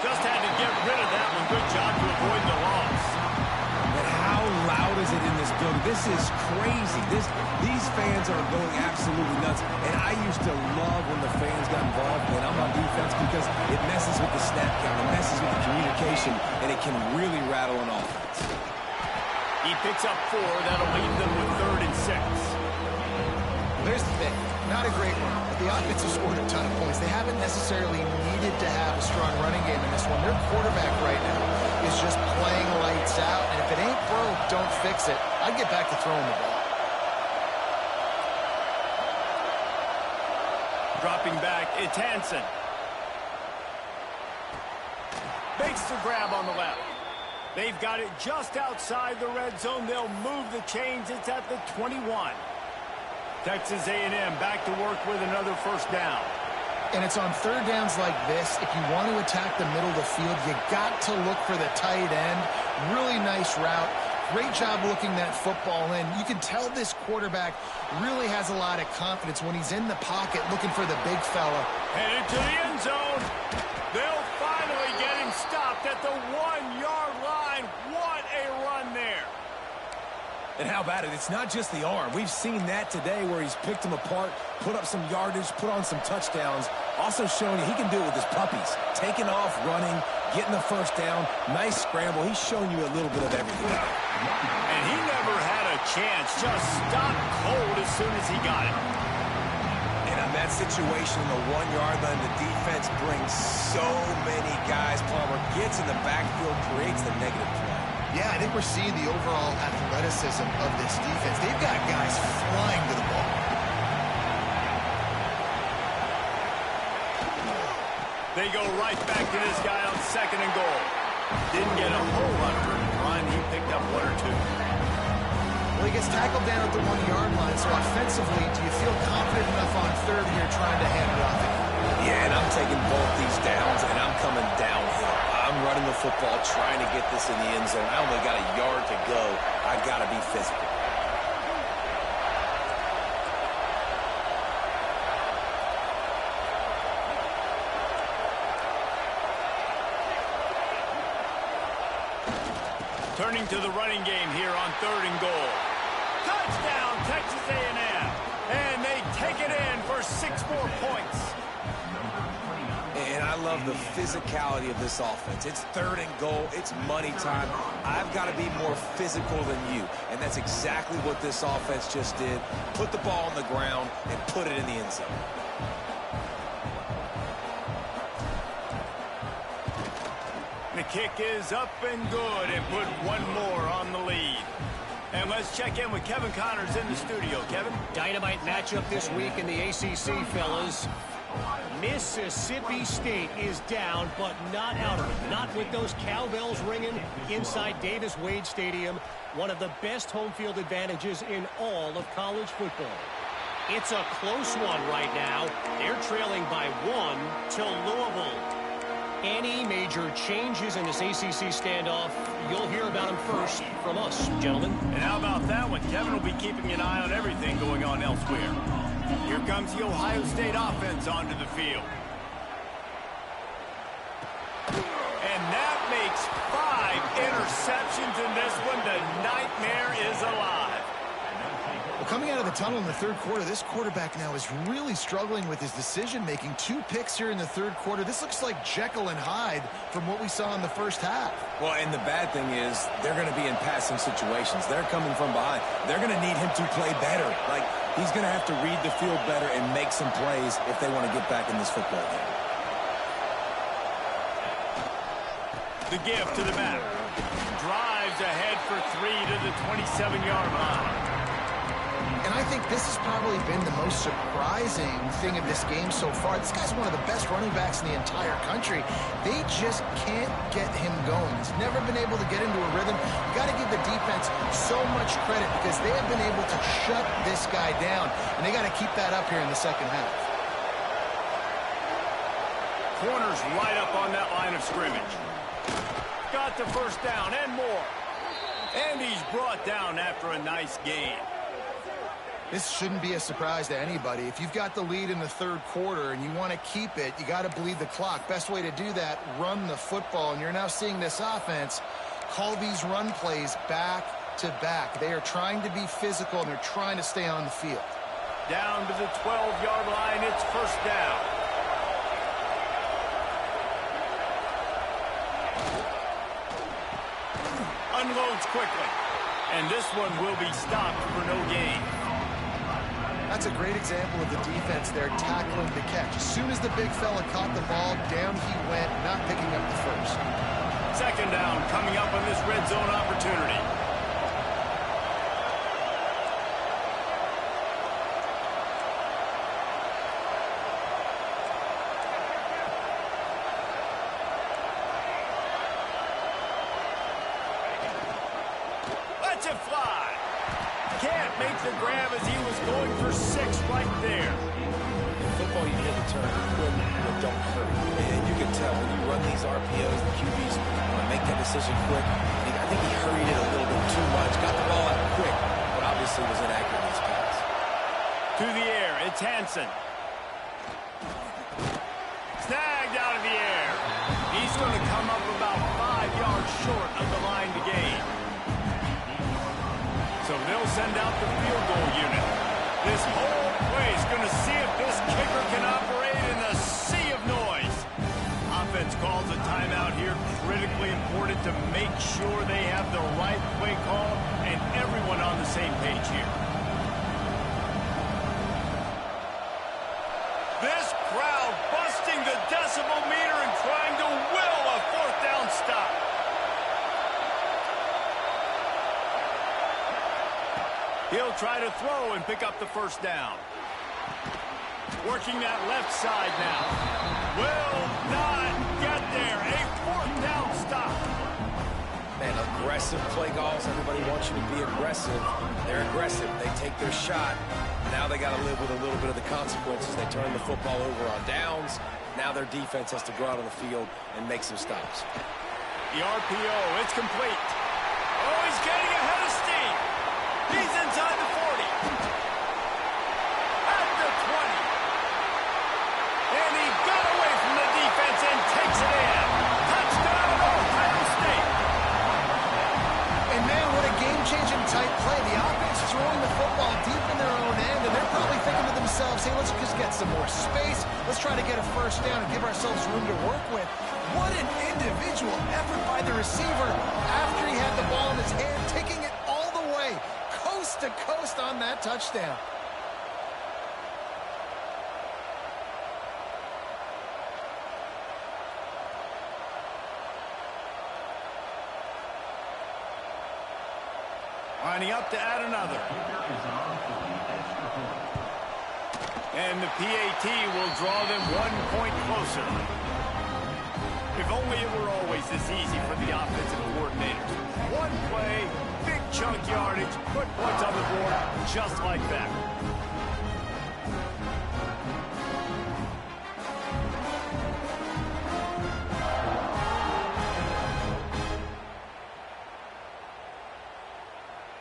Just had to get rid of that one. Good job to avoid the loss. But how loud is it in this building? This is crazy. These fans are going absolutely nuts. And I used to love when the fans got involved when I'm on defense because it messes with the snap count, it messes with the communication, and it can really rattle an offense. He picks up 4. That'll leave them with 3rd and 6. There's the thing. Not a great run, but the offense has scored a ton of points. They haven't necessarily needed to have a strong running game in this one. Their quarterback right now is just playing lights out, and if it ain't broke, don't fix it. I'd get back to throwing the ball. Dropping back, it's Hansen. Makes the grab on the left. They've got it just outside the red zone. They'll move the chains. It's at the 21. Texas A&M back to work with another first down. And it's on third downs like this. If you want to attack the middle of the field, you got to look for the tight end. Really nice route. Great job looking that football in. You can tell this quarterback really has a lot of confidence when he's in the pocket looking for the big fella. Headed to the end zone. They'll finally get him stopped at the 1-yard line. What a run there. And how about it? It's not just the arm. We've seen that today where he's picked them apart, put up some yardage, put on some touchdowns. Also showing you he can do it with his puppies. Taking off, running, getting the first down. Nice scramble. He's showing you a little bit of everything. And he never had a chance. Just stopped cold as soon as he got it. And on that situation, the 1-yard line, the defense brings so many guys. Palmer gets in the backfield, creates the negative play. Yeah, I think we're seeing the overall athleticism of this defense. They've got guys flying to the ball. They go right back to this guy on 2nd and goal. Didn't get a whole lot of room to run. He picked up 1 or 2. Well, he gets tackled down at the 1-yard line, so offensively, do you feel confident enough on third here trying to hand it off again? Yeah, and I'm taking both these downs, and I'm coming downhill. I'm running the football, trying to get this in the end zone. I only got a yard to go. I got to be physical. Turning to the running game here on 3rd and goal. Touchdown, Texas A&M. And they take it in for 6 more points. And I love the physicality of this offense. It's 3rd and goal. It's money time. I've got to be more physical than you. And that's exactly what this offense just did. Put the ball on the ground and put it in the end zone. The kick is up and good and put 1 more on the lead. And let's check in with Kevin Connors in the studio. Kevin? Dynamite matchup this week in the ACC, fellas. Mississippi State is down, but not out of it. Not with those cowbells ringing inside Davis-Wade Stadium, one of the best home field advantages in all of college football. It's a close one right now. They're trailing by 1 to Louisville. Any major changes in this ACC standoff, you'll hear about them first from us, gentlemen. And how about that one? Kevin will be keeping an eye on everything going on elsewhere. Here comes the Ohio State offense onto the field. And that makes 5 interceptions in this one. The nightmare is alive. Well, coming out of the tunnel in the 3rd quarter, this quarterback now is really struggling with his decision-making. 2 picks here in the 3rd quarter. This looks like Jekyll and Hyde from what we saw in the first half. Well, and the bad thing is they're going to be in passing situations. They're coming from behind. They're going to need him to play better. Like, he's going to have to read the field better and make some plays if they want to get back in this football game. The give to the back. Drives ahead for 3 to the 27-yard line. And I think this has probably been the most surprising thing of this game so far. This guy's one of the best running backs in the entire country. They just can't get him going. He's never been able to get into a rhythm. You got to give the defense so much credit because they have been able to shut this guy down, and they got to keep that up here in the 2nd half. Corners right up on that line of scrimmage. Got the first down and more. And he's brought down after a nice gain. This shouldn't be a surprise to anybody. If you've got the lead in the 3rd quarter and you want to keep it, you got to bleed the clock. Best way to do that, run the football. And you're now seeing this offense call these run plays back to back. They are trying to be physical, and they're trying to stay on the field. Down to the 12-yard line, it's first down. Unloads quickly. And this one will be stopped for no gain. That's a great example of the defense there tackling the catch. As soon as the big fella caught the ball, down he went, not picking up the first. 2nd down coming up on this red zone opportunity. Let's it fly. Can't make the grab as he was going for 6 right there. In football, you hit the turn. don't hurry. And you can tell when you run these RPOs, the QBs make that decision quick. I think he hurried it a little bit too much, got the ball out quick, but obviously was inaccurate in his pass. To the air, it's Hansen. Snagged out of the air. He's going to come up about 5 yards short of the line to gain. So they'll send out the field goal unit. This whole play is going to see if this kicker can operate in the sea of noise. Offense calls a timeout here. Critically important to make sure they have the right play call and everyone on the same page here. This crowd busting the decibel meter and trying to will a fourth down stop. He'll try to throw and pick up the first down. Working that left side now. Will not get there. A fourth down stop. Man, aggressive play calls. Everybody wants you to be aggressive. They're aggressive. They take their shot. Now they got to live with a little bit of the consequences. They turn the football over on downs. Now their defense has to go out on the field and make some stops. The RPO, it's complete. Oh, he's getting ahead of steam. He's inside the 40. At the 20. And he got away from the defense and takes it in. Touchdown, Ohio State. And man, what a game-changing type play. The offense throwing the football deep in their own end, and they're probably thinking to themselves, hey, let's just get some more space. Let's try to get a first down and give ourselves room to work with. What an individual effort by the receiver after he had the ball in his hand, taking it all the way, coast to coast on that touchdown. Lining up to add another. And the PAT will draw them 1 point closer. If only it were always this easy for the offensive coordinators. One play, big chunk yardage, put points on the board just like that.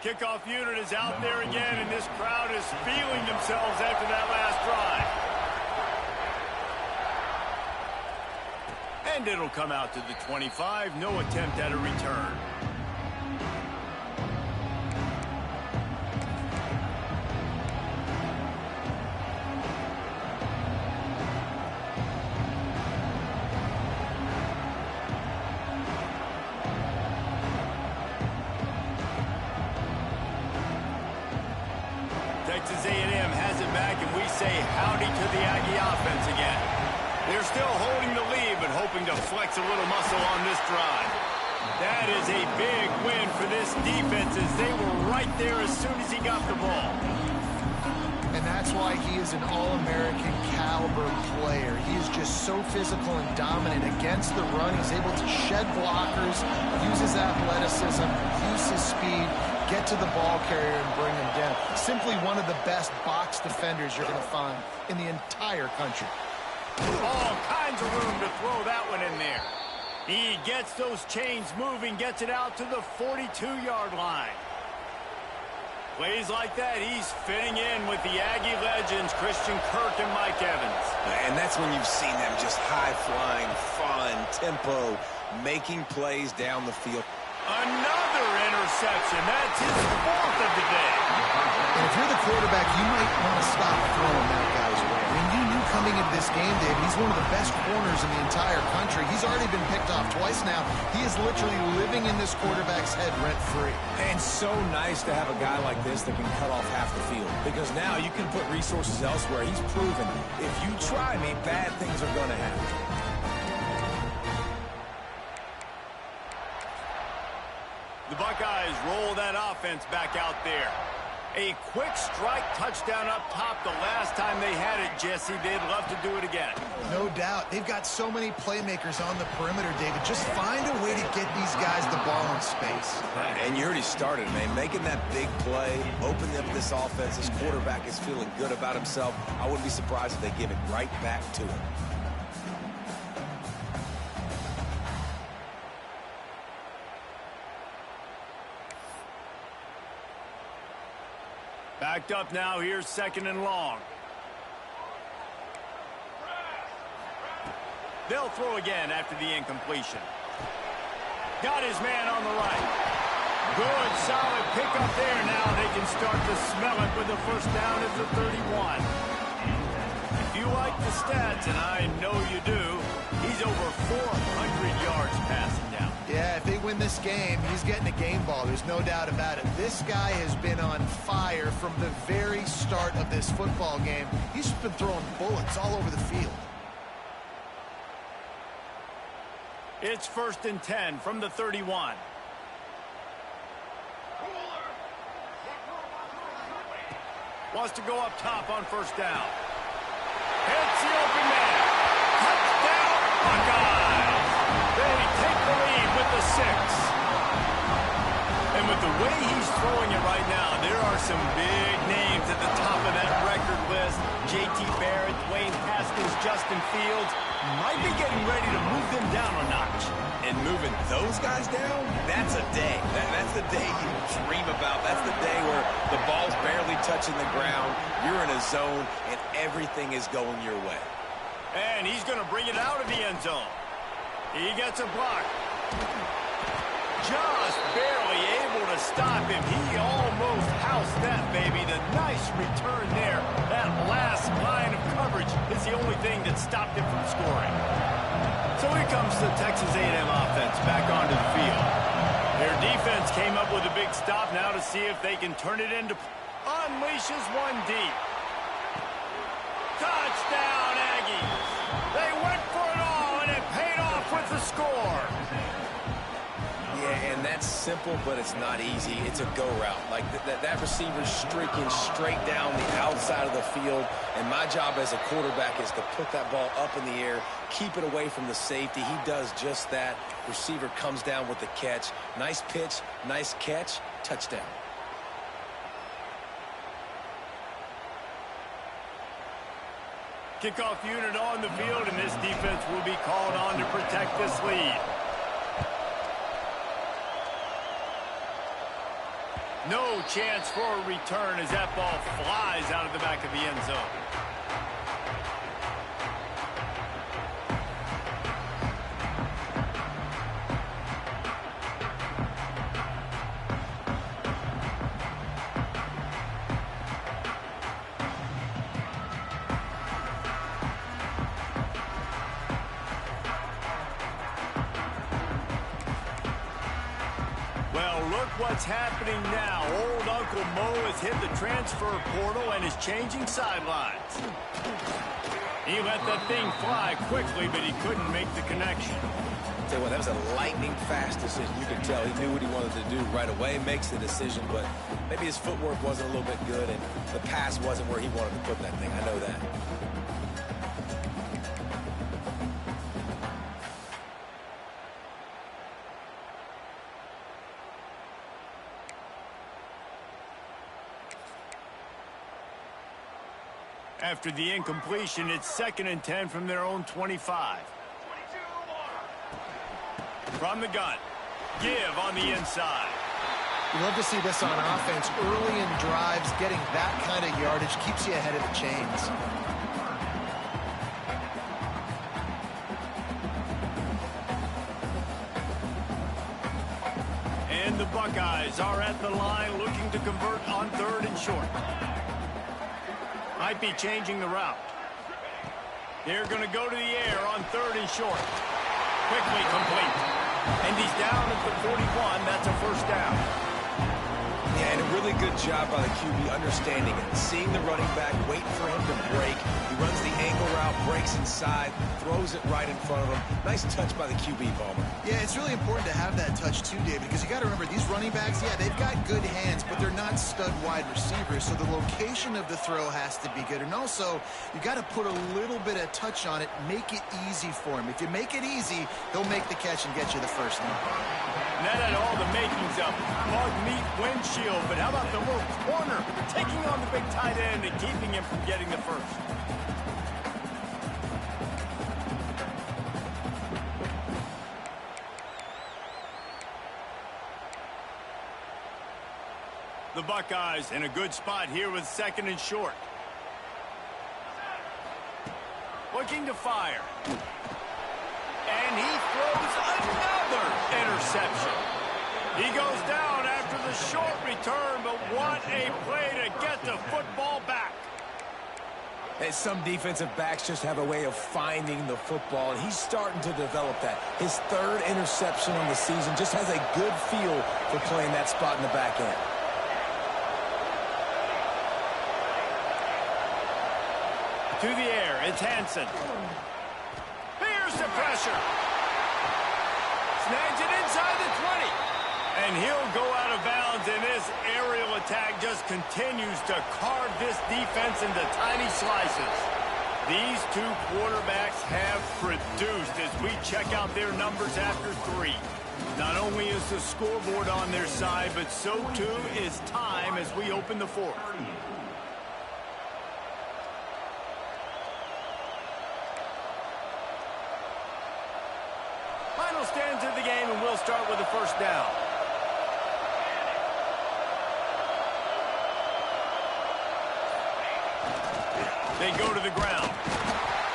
Kickoff unit is out there again, and this crowd is feeling themselves after that last drive. And it'll come out to the 25. No attempt at a return. Texas A&M has it back, and we say howdy to the Aggie offense again. They're still holding the lead, but hoping to flex a little muscle on this drive. That is a big win for this defense, as they were right there as soon as he got the ball. And that's why he is an All-American caliber player. He is just so physical and dominant against the run. He's able to shed blockers, use his athleticism, use his speed, get to the ball carrier and bring him down. Simply one of the best box defenders you're going to find in the entire country. All kinds of room to throw that one in there. He gets those chains moving, gets it out to the 42-yard line. Plays like that, he's fitting in with the Aggie legends, Christian Kirk and Mike Evans. And that's when you've seen them just high-flying, fun, tempo, making plays down the field. Another interception. That's his fourth of the day. And if you're the quarterback, you might want to stop throwing that guy's way. I mean, you knew coming into this game, Dave, he's one of the best corners in the entire country. He's already been picked off twice now. He is literally living in this quarterback's head rent-free. And so nice to have a guy like this that can cut off half the field. Because now you can put resources elsewhere. He's proven if you try me, bad things are going to happen. The Buckeyes roll that offense back out there. A quick strike touchdown up top the last time they had it, Jesse. They'd love to do it again. No doubt. They've got so many playmakers on the perimeter, David. Just find a way to get these guys the ball in space. And you already started, man. Making that big play, opening up this offense. This quarterback is feeling good about himself. I wouldn't be surprised if they give it right back to him. Backed up now. Here's 2nd and long. They'll throw again after the incompletion. Got his man on the right. Good, solid pickup there. Now they can start to smell it with the first down at the 31. If you like the stats, and I know you do, he's over 400 yards passing down. Yeah, if they win this game, he's getting a game ball. There's no doubt about it. This guy has been on fire from the very start of this football game. He's just been throwing bullets all over the field. It's 1st and 10 from the 31. Wants to go up top on 1st down. Hits the open man. Touchdown, Buckeyes. They take the lead with the 6. And with the way he's throwing it right now, there are some big names at the top of that record list. J.T. Barrett, Dwayne Haskins, Justin Fields might be getting ready to move them down a notch. And moving those guys down, that's a day. That's the day you dream about. That's the day where the ball's barely touching the ground, you're in a zone, and everything is going your way. And he's going to bring it out of the end zone. He gets a block. Just barely able to stop him. He almost housed that, baby. The nice return there. That last line of coverage is the only thing that stopped him from scoring. So here comes the Texas A&M offense back onto the field. Their defense came up with a big stop now to see if they can turn it into... Unleashes one deep. Touchdown, Aggies. They went for it all, and it paid off with the score. Yeah, and that's simple, but it's not easy. It's a go route. Like that receiver's streaking straight down the outside of the field, and my job as a quarterback is to put that ball up in the air, keep it away from the safety. He does just that. Receiver comes down with the catch. Nice pitch, nice catch, touchdown. Kickoff unit on the field, and this defense will be called on to protect this lead. No chance for a return as that ball flies out of the back of the end zone. Well, look what's happening now. Old Uncle Mo has hit the transfer portal and is changing sidelines. He let that thing fly quickly, but he couldn't make the connection. Tell you what, that was a lightning-fast decision. You could tell he knew what he wanted to do right away, makes the decision, but maybe his footwork wasn't a little bit good, and the pass wasn't where he wanted to put that thing. I know that. After the incompletion, it's 2nd and 10 from their own 25. From the gun. Give on the inside. You love to see this on offense. Early in drives, getting that kind of yardage keeps you ahead of the chains. And the Buckeyes are at the line looking to convert on 3rd and short. Might be changing the route. They're going to go to the air on 3rd and short. Quickly complete. And he's down at the 41. That's a first down. Yeah, and a really good job by the QB understanding it. Seeing the running back, waiting for him to break. He runs the angle route, breaks inside, throws it right in front of him. Nice touch by the QB, Palmer. Yeah, it's really important to have that touch too, David, because you got to remember these running backs, yeah, they've got good hands, but they're not stud wide receivers, so the location of the throw has to be good. And also, you got to put a little bit of touch on it, make it easy for him. If you make it easy, he'll make the catch and get you the first down. And that had all the makings of hog meat windshield, but how about the little corner taking on the big tight end and keeping him from getting the first? The Buckeyes in a good spot here with 2nd and short. Looking to fire. And he throws another interception. He goes down after the short return, but what a play to get the football back. Hey, some defensive backs just have a way of finding the football, and he's starting to develop that. His 3rd interception on the season, just has a good feel for playing that spot in the back end. To the air, it's Hansen. Here's the pressure. Snags it inside the 20. And he'll go out of bounds, and this aerial attack just continues to carve this defense into tiny slices. These two quarterbacks have produced as we check out their numbers after 3. Not only is the scoreboard on their side, but so too is time as we open the 4th. Final stands of the game, and we'll start with the 1st down. They go to the ground.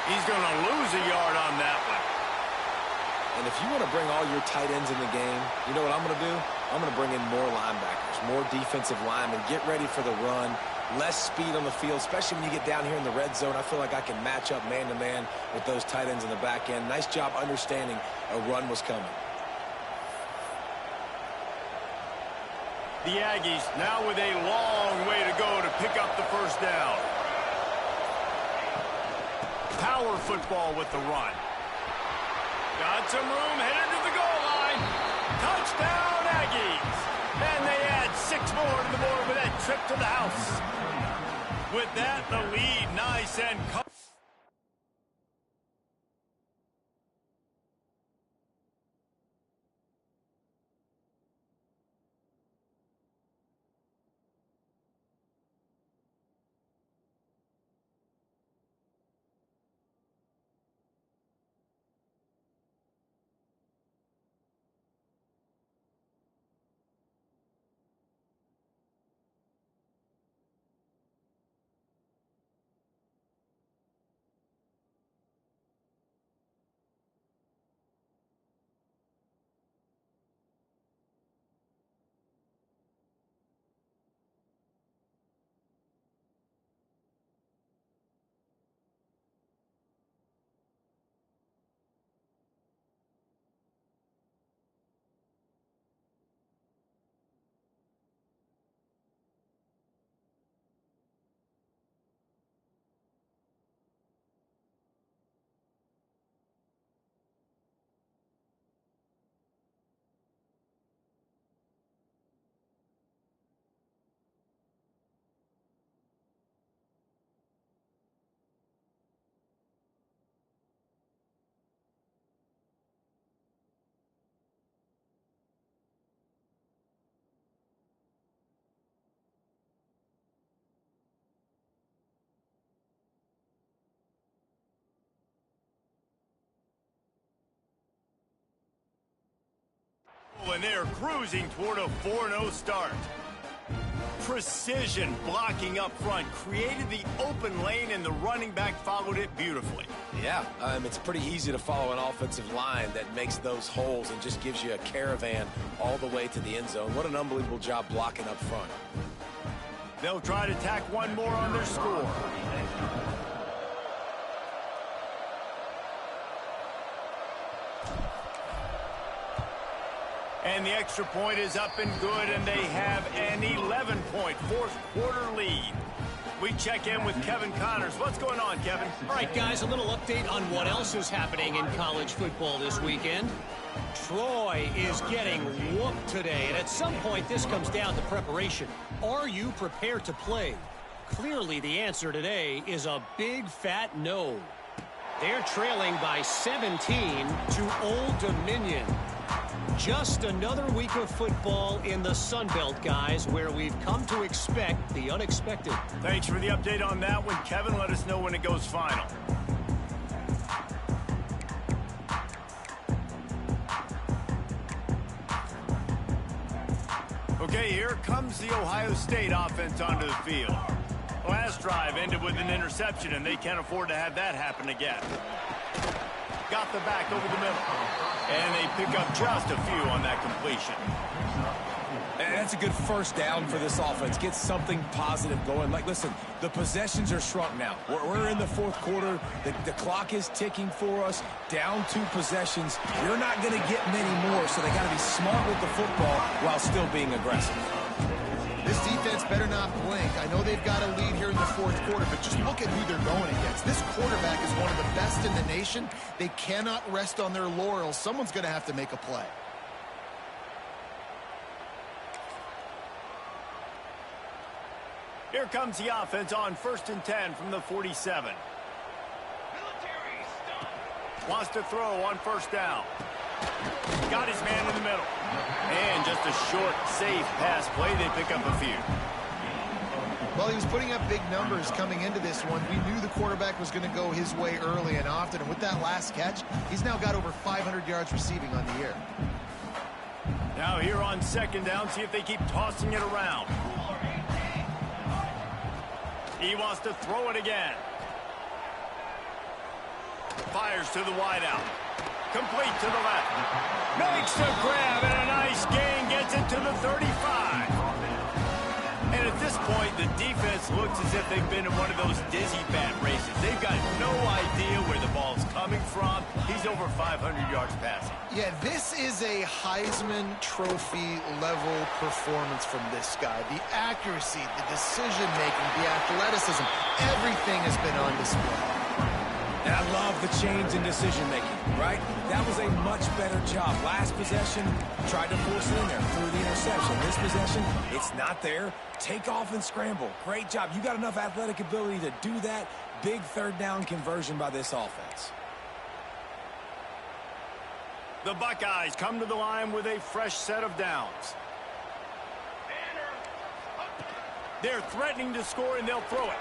He's going to lose a yard on that one. And if you want to bring all your tight ends in the game, you know what I'm going to do? I'm going to bring in more linebackers, more defensive linemen, get ready for the run, less speed on the field, especially when you get down here in the red zone. I feel like I can match up man-to-man with those tight ends in the back end. Nice job understanding a run was coming. The Aggies now with a long way to go to pick up the 1st down. Power football with the run. Got some room, headed to the goal line. Touchdown, Aggies. And they add 6 more to the board with that trip to the house. With that, the lead nice and cut. And they're cruising toward a 4-0 start. Precision blocking up front created the open lane, and the running back followed it beautifully. Yeah, it's pretty easy to follow an offensive line that makes those holes and just gives you a caravan all the way to the end zone. What an unbelievable job blocking up front. They'll try to tack one more on their score. And the extra point is up and good, and they have an 11-point fourth-quarter lead. We check in with Kevin Connors. What's going on, Kevin? All right, guys, a little update on what else is happening in college football this weekend. Troy is getting whooped today, and at some point this comes down to preparation. Are you prepared to play? Clearly the answer today is a big fat no. They're trailing by 17 to Old Dominion. Just another week of football in the Sun Belt, guys, where we've come to expect the unexpected. Thanks for the update on that one, Kevin. Let us know when it goes final. Okay, Okay, here comes the Ohio State offense onto the field. Last drive ended with an interception, and they can't afford to have that happen again. Got the back over the middle. And they pick up just a few on that completion. And that's a good first down for this offense. Get something positive going. Like, listen, the possessions are shrunk now. We're in the fourth quarter. The clock is ticking for us. Down 2 possessions. You're not going to get many more, so they got to be smart with the football while still being aggressive. This defense better not blink. I know they've got a lead here in the fourth quarter, but just look at who they're going against. This quarterback is one of the best in the nation. They cannot rest on their laurels. Someone's going to have to make a play. Here comes the offense on 1st and 10 from the 47. Wants to throw on 1st down. Got his man in the middle. And just a short, safe pass play. They pick up a few. Well, he was putting up big numbers coming into this one. We knew the quarterback was going to go his way early and often. And with that last catch, he's now got over 500 yards receiving on the year. Now here on 2nd down, see if they keep tossing it around. He wants to throw it again. Fires to the wideout. Complete to the left. Makes the grab and a nice gain. Gets it to the 35. And at this point, the defense looks as if they've been in one of those dizzy bat races. They've got no idea where the ball's coming from. He's over 500 yards passing. Yeah, this is a Heisman Trophy level performance from this guy. The accuracy, the decision-making, the athleticism, everything has been on display. And I love the change in decision-making, right? That was a much better job. Last possession, tried to force it in there, threw the interception. This possession, it's not there. Take off and scramble. Great job. You got enough athletic ability to do that. Big 3rd down conversion by this offense. The Buckeyes come to the line with a fresh set of downs. They're threatening to score, and they'll throw it.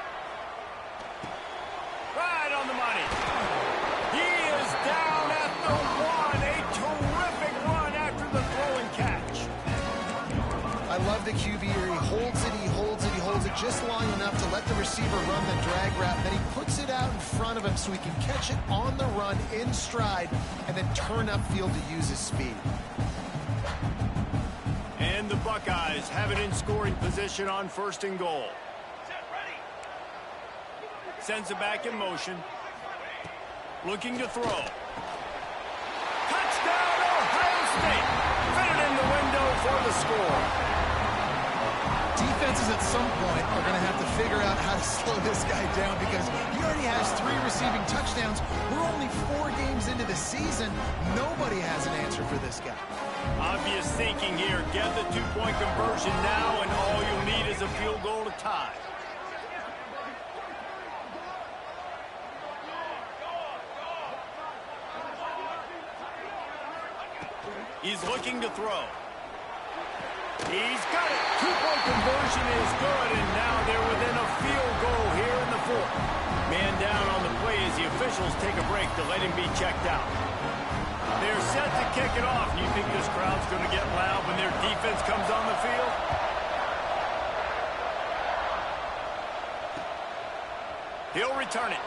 Right on the money. He is down at the 1. A terrific run after the throw and catch. I love the QB here. He holds it, he holds it, he holds it just long enough to let the receiver run the drag route. Then he puts it out in front of him so he can catch it on the run in stride and then turn upfield to use his speed. And the Buckeyes have it in scoring position on 1st and goal. Sends it back in motion. Looking to throw. Touchdown, Ohio State. Fit it in the window for the score. Defenses at some point are going to have to figure out how to slow this guy down because he already has 3 receiving touchdowns. We're only 4 games into the season. Nobody has an answer for this guy. Obvious thinking here. Get the 2-point conversion now, and all you'll need is a field goal to tie. He's looking to throw. He's got it. 2-point conversion is good, and now they're within a field goal here in the 4th. Man down on the play as the officials take a break to let him be checked out. They're set to kick it off. You think this crowd's going to get loud when their defense comes on the field? He'll return it.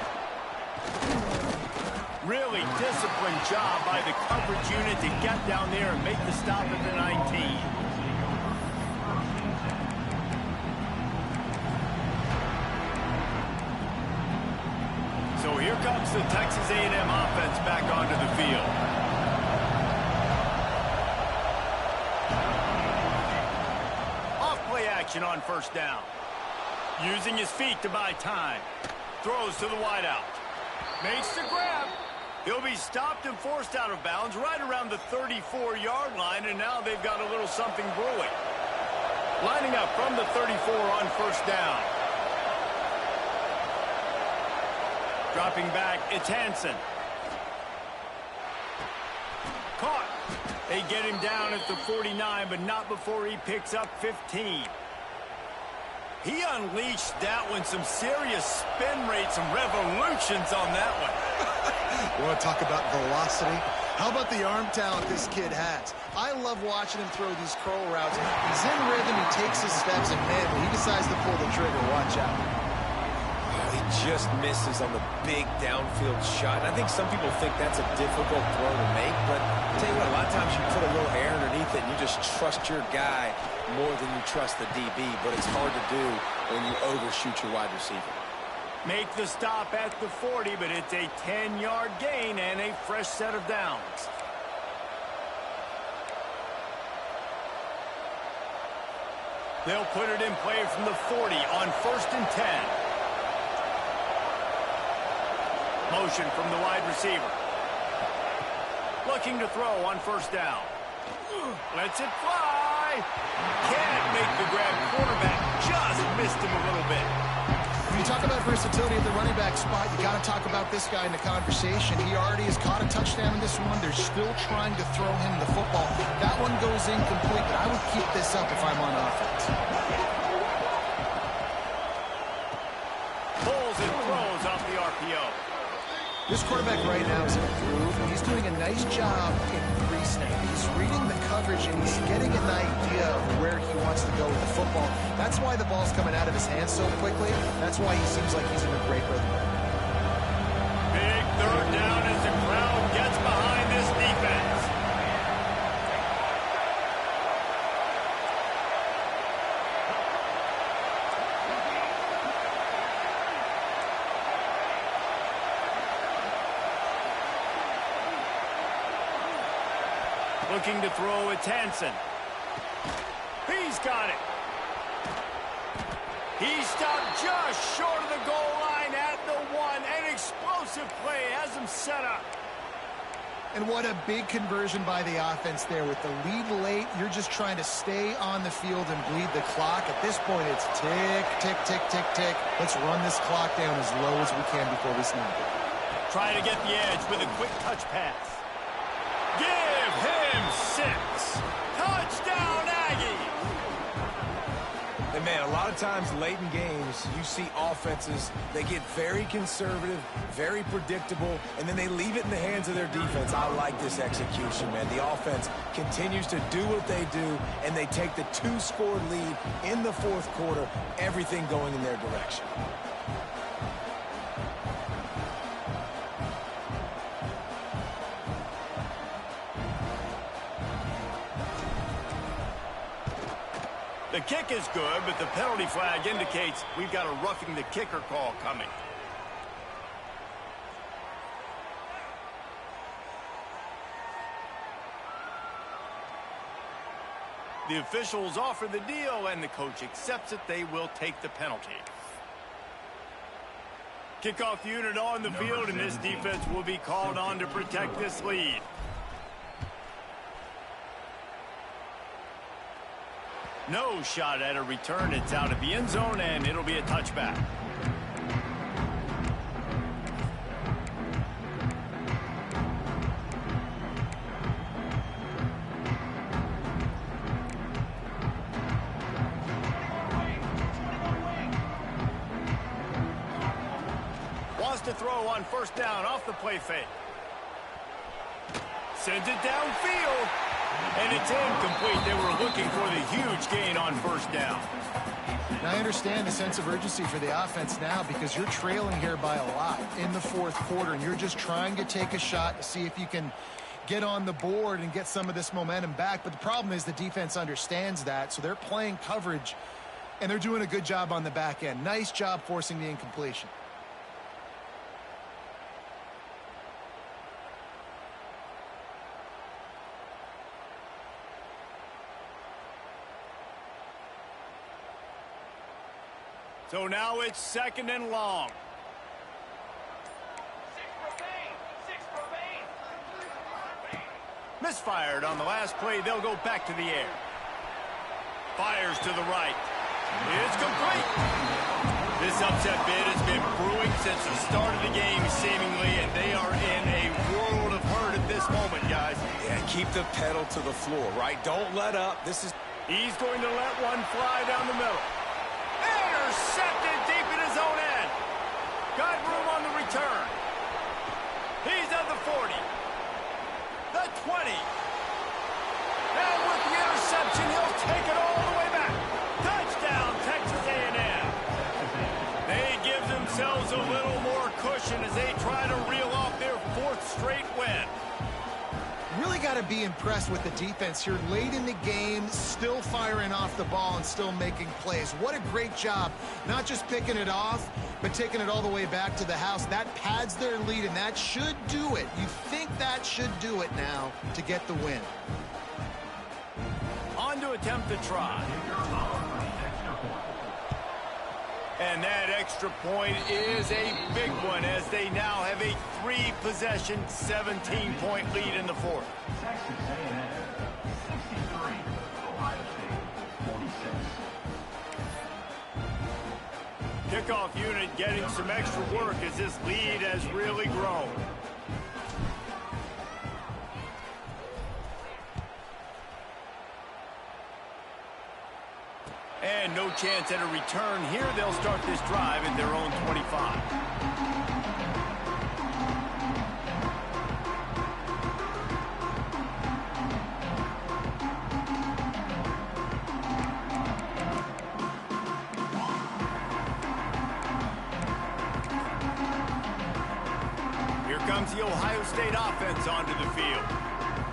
Really disciplined job by the coverage unit to get down there and make the stop at the 19. So here comes the Texas A&M offense back onto the field. Off play action on 1st down. Using his feet to buy time. Throws to the wideout. Makes the grab. He'll be stopped and forced out of bounds right around the 34-yard line, and now they've got a little something brewing. Lining up from the 34 on 1st down. Dropping back, it's Hansen. Caught. They get him down at the 49, but not before he picks up 15. He unleashed that one, some serious spin rates, some revolutions on that one. You want to talk about velocity? How about the arm talent this kid has? I love watching him throw these curl routes. He's in rhythm, he takes his steps, and man, when he decides to pull the trigger, watch out. He just misses on the big downfield shot. And I think some people think that's a difficult throw to make, but I'll tell you what, a lot of times you put a little air underneath it and you just trust your guy more than you trust the DB, but it's hard to do when you overshoot your wide receiver. Make the stop at the 40, but it's a 10-yard gain and a fresh set of downs. They'll put it in play from the 40 on 1st and 10. Motion from the wide receiver. Looking to throw on 1st down. Lets it fly. Can't make the grab. Quarterback just missed him a little bit. When you talk about versatility at the running back spot, you got to talk about this guy in the conversation. He already has caught a touchdown in this one. They're still trying to throw him the football. That one goes incomplete, but I would keep this up if I'm on offense. Pulls and throws off the RPO. This quarterback right now is in a groove, and he's doing a nice job in pre-snap. He's reading the coverage, and he's getting an idea of where he wants to go with the football. That's why the ball's coming out of his hands so quickly. That's why he seems like he's in a great rhythm. Big 3rd down as the crowd gets behind this defense. Looking to throw, it's Hansen. He's got it. He stopped just short of the goal line at the 1. An explosive play has him set up. And what a big conversion by the offense there. With the lead late, you're just trying to stay on the field and bleed the clock. At this point, it's tick, tick, tick, tick, tick. Let's run this clock down as low as we can before we snap it. Trying to get the edge with a quick touch pass. Give him 6. Touchdown, Aggies. And man, a lot of times late in games, you see offenses, they get very conservative, very predictable, and then they leave it in the hands of their defense. I like this execution, man. The offense continues to do what they do, and they take the 2-score lead in the 4th quarter, everything going in their direction. The kick is good, but the penalty flag indicates we've got a roughing the kicker call coming. The officials offer the deal, and the coach accepts it. They will take the penalty. Kickoff unit on the field, and this defense will be called on to protect this lead. No shot at a return. It's out of the end zone, and it'll be a touchback. Wants to throw on 1st down off the play fake. Sends it downfield. And it's incomplete. They were looking for the huge gain on 1st down. Now, I understand the sense of urgency for the offense now because you're trailing here by a lot in the 4th quarter, and you're just trying to take a shot to see if you can get on the board and get some of this momentum back. But the problem is the defense understands that, so they're playing coverage, and they're doing a good job on the back end. Nice job forcing the incompletion. So now it's 2nd and long. 6 remain. Misfired on the last play. They'll go back to the air. Fires to the right. It's complete. This upset bid has been brewing since the start of the game, seemingly, and they are in a world of hurt at this moment, guys. Yeah, keep the pedal to the floor, right? Don't let up. He's going to let one fly down the middle. Intercepted deep in his own end. Got room on the return. He's at the 40. The 20. and he'll take it all the way back. Touchdown, Texas A&M. They give themselves a little more cushion as they try to reel off their 4th straight win. Really got to be impressed with the defense here. Late in the game, still firing off the ball and still making plays. What a great job. Not just picking it off, but taking it all the way back to the house. That pads their lead, and that should do it. You think that should do it now to get the win. On to attempt the try. And that extra point is a big one as they now have a 3-possession, 17-point lead in the 4th. Texas A&M 63, Ohio State 46. Kickoff unit getting some extra work as this lead has really grown. And no chance at a return here. They'll start this drive at their own 25. Here comes the Ohio State offense onto the field.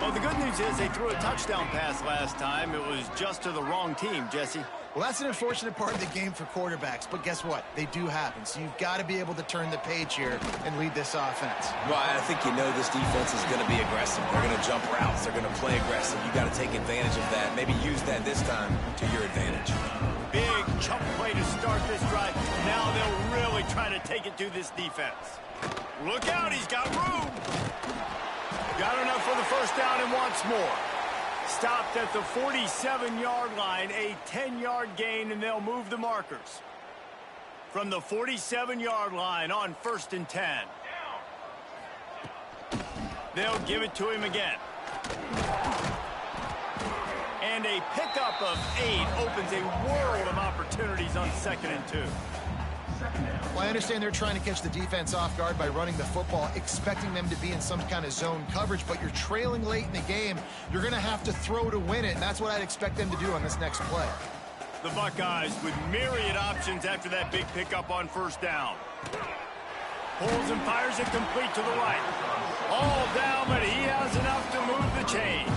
Well, the good news is they threw a touchdown pass last time. It was just to the wrong team, Jesse. Well, that's an unfortunate part of the game for quarterbacks, but guess what? They do happen, so you've got to be able to turn the page here and lead this offense. Well, I think you know this defense is going to be aggressive. They're going to jump routes. They're going to play aggressive. You got to take advantage of that. Maybe use that this time to your advantage. Big chunk play to start this drive. Now they'll really try to take it to this defense. Look out, he's got room. Got enough for the first down and wants more. Stopped at the 47-yard line, a 10-yard gain, and they'll move the markers. From the 47-yard line on 1st and 10. They'll give it to him again. And a pickup of 8 opens a world of opportunities on 2nd and 2. Well, I understand they're trying to catch the defense off guard by running the football, expecting them to be in some kind of zone coverage, but you're trailing late in the game. You're going to have to throw to win it, and that's what I'd expect them to do on this next play. The Buckeyes with myriad options after that big pickup on 1st down. Pulls and fires it complete to the right. All down, but he has enough to move the chains.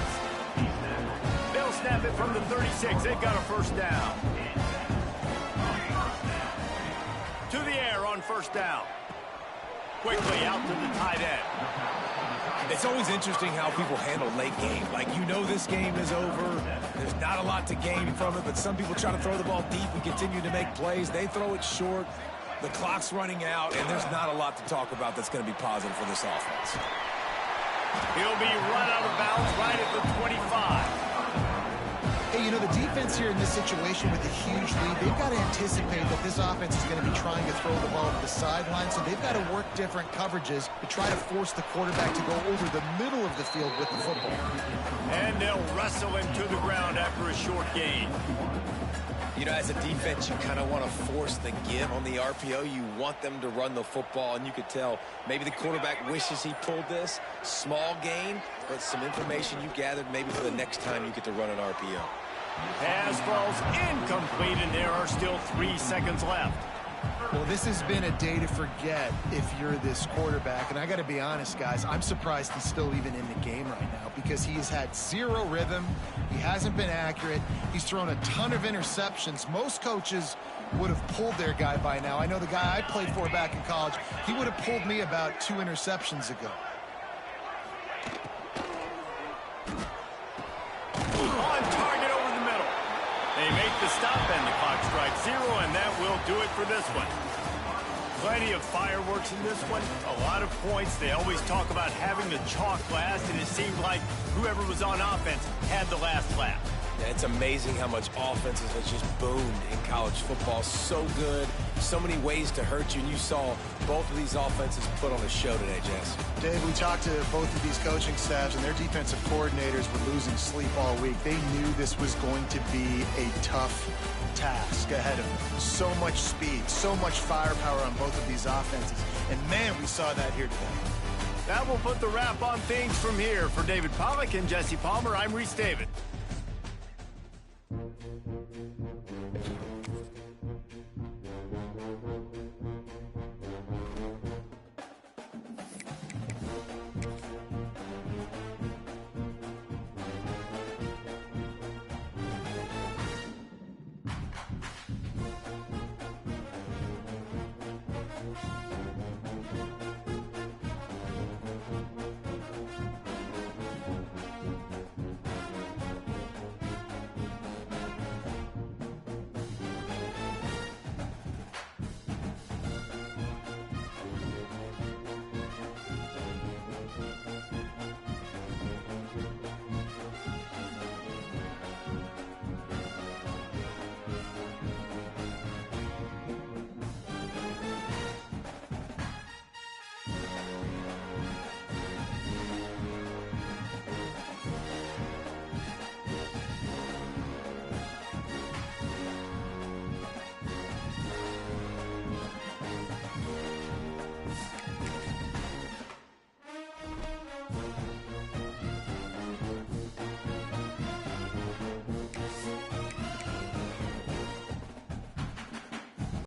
They'll snap it from the 36. They've got a 1st down. To the air on 1st down. Quickly out to the tight end. It's always interesting how people handle late game. Like, you know this game is over. There's not a lot to gain from it, but some people try to throw the ball deep and continue to make plays. They throw it short. The clock's running out, and there's not a lot to talk about that's going to be positive for this offense. He'll be run out of bounds right at the 25. Hey, you know, the defense here in this situation with a huge lead, they've got to anticipate that this offense is going to be trying to throw the ball to the sideline, so they've got to work different coverages to try to force the quarterback to go over the middle of the field with the football. And they'll wrestle him to the ground after a short gain. You know, as a defense, you kind of want to force the give on the RPO. You want them to run the football, and you could tell maybe the quarterback wishes he pulled this. Small gain, but some information you gathered maybe for the next time you get to run an RPO. Pass falls incomplete, and there are still 3 seconds left. Well, this has been a day to forget if you're this quarterback. And I got to be honest, guys, I'm surprised he's still even in the game right now because he's had zero rhythm. He hasn't been accurate. He's thrown a ton of interceptions. Most coaches would have pulled their guy by now. I know the guy I played for back in college, he would have pulled me about 2 interceptions ago. On target over the middle. They make the stop and the clock strikes 0, and that will do it for this one. Plenty of fireworks in this one. A lot of points. They always talk about having the chalk last, and it seemed like whoever was on offense had the last laugh. Yeah, it's amazing how much offenses have just boomed in college football. So good. So many ways to hurt you. And you saw both of these offenses put on a show today, Jess. Dave, we talked to both of these coaching staffs, and their defensive coordinators were losing sleep all week. They knew this was going to be a tough task ahead of them. So much speed, so much firepower on both of these offenses. And, man, we saw that here today. That will put the wrap on things from here. For David Pollack and Jesse Palmer, I'm Reese David. it.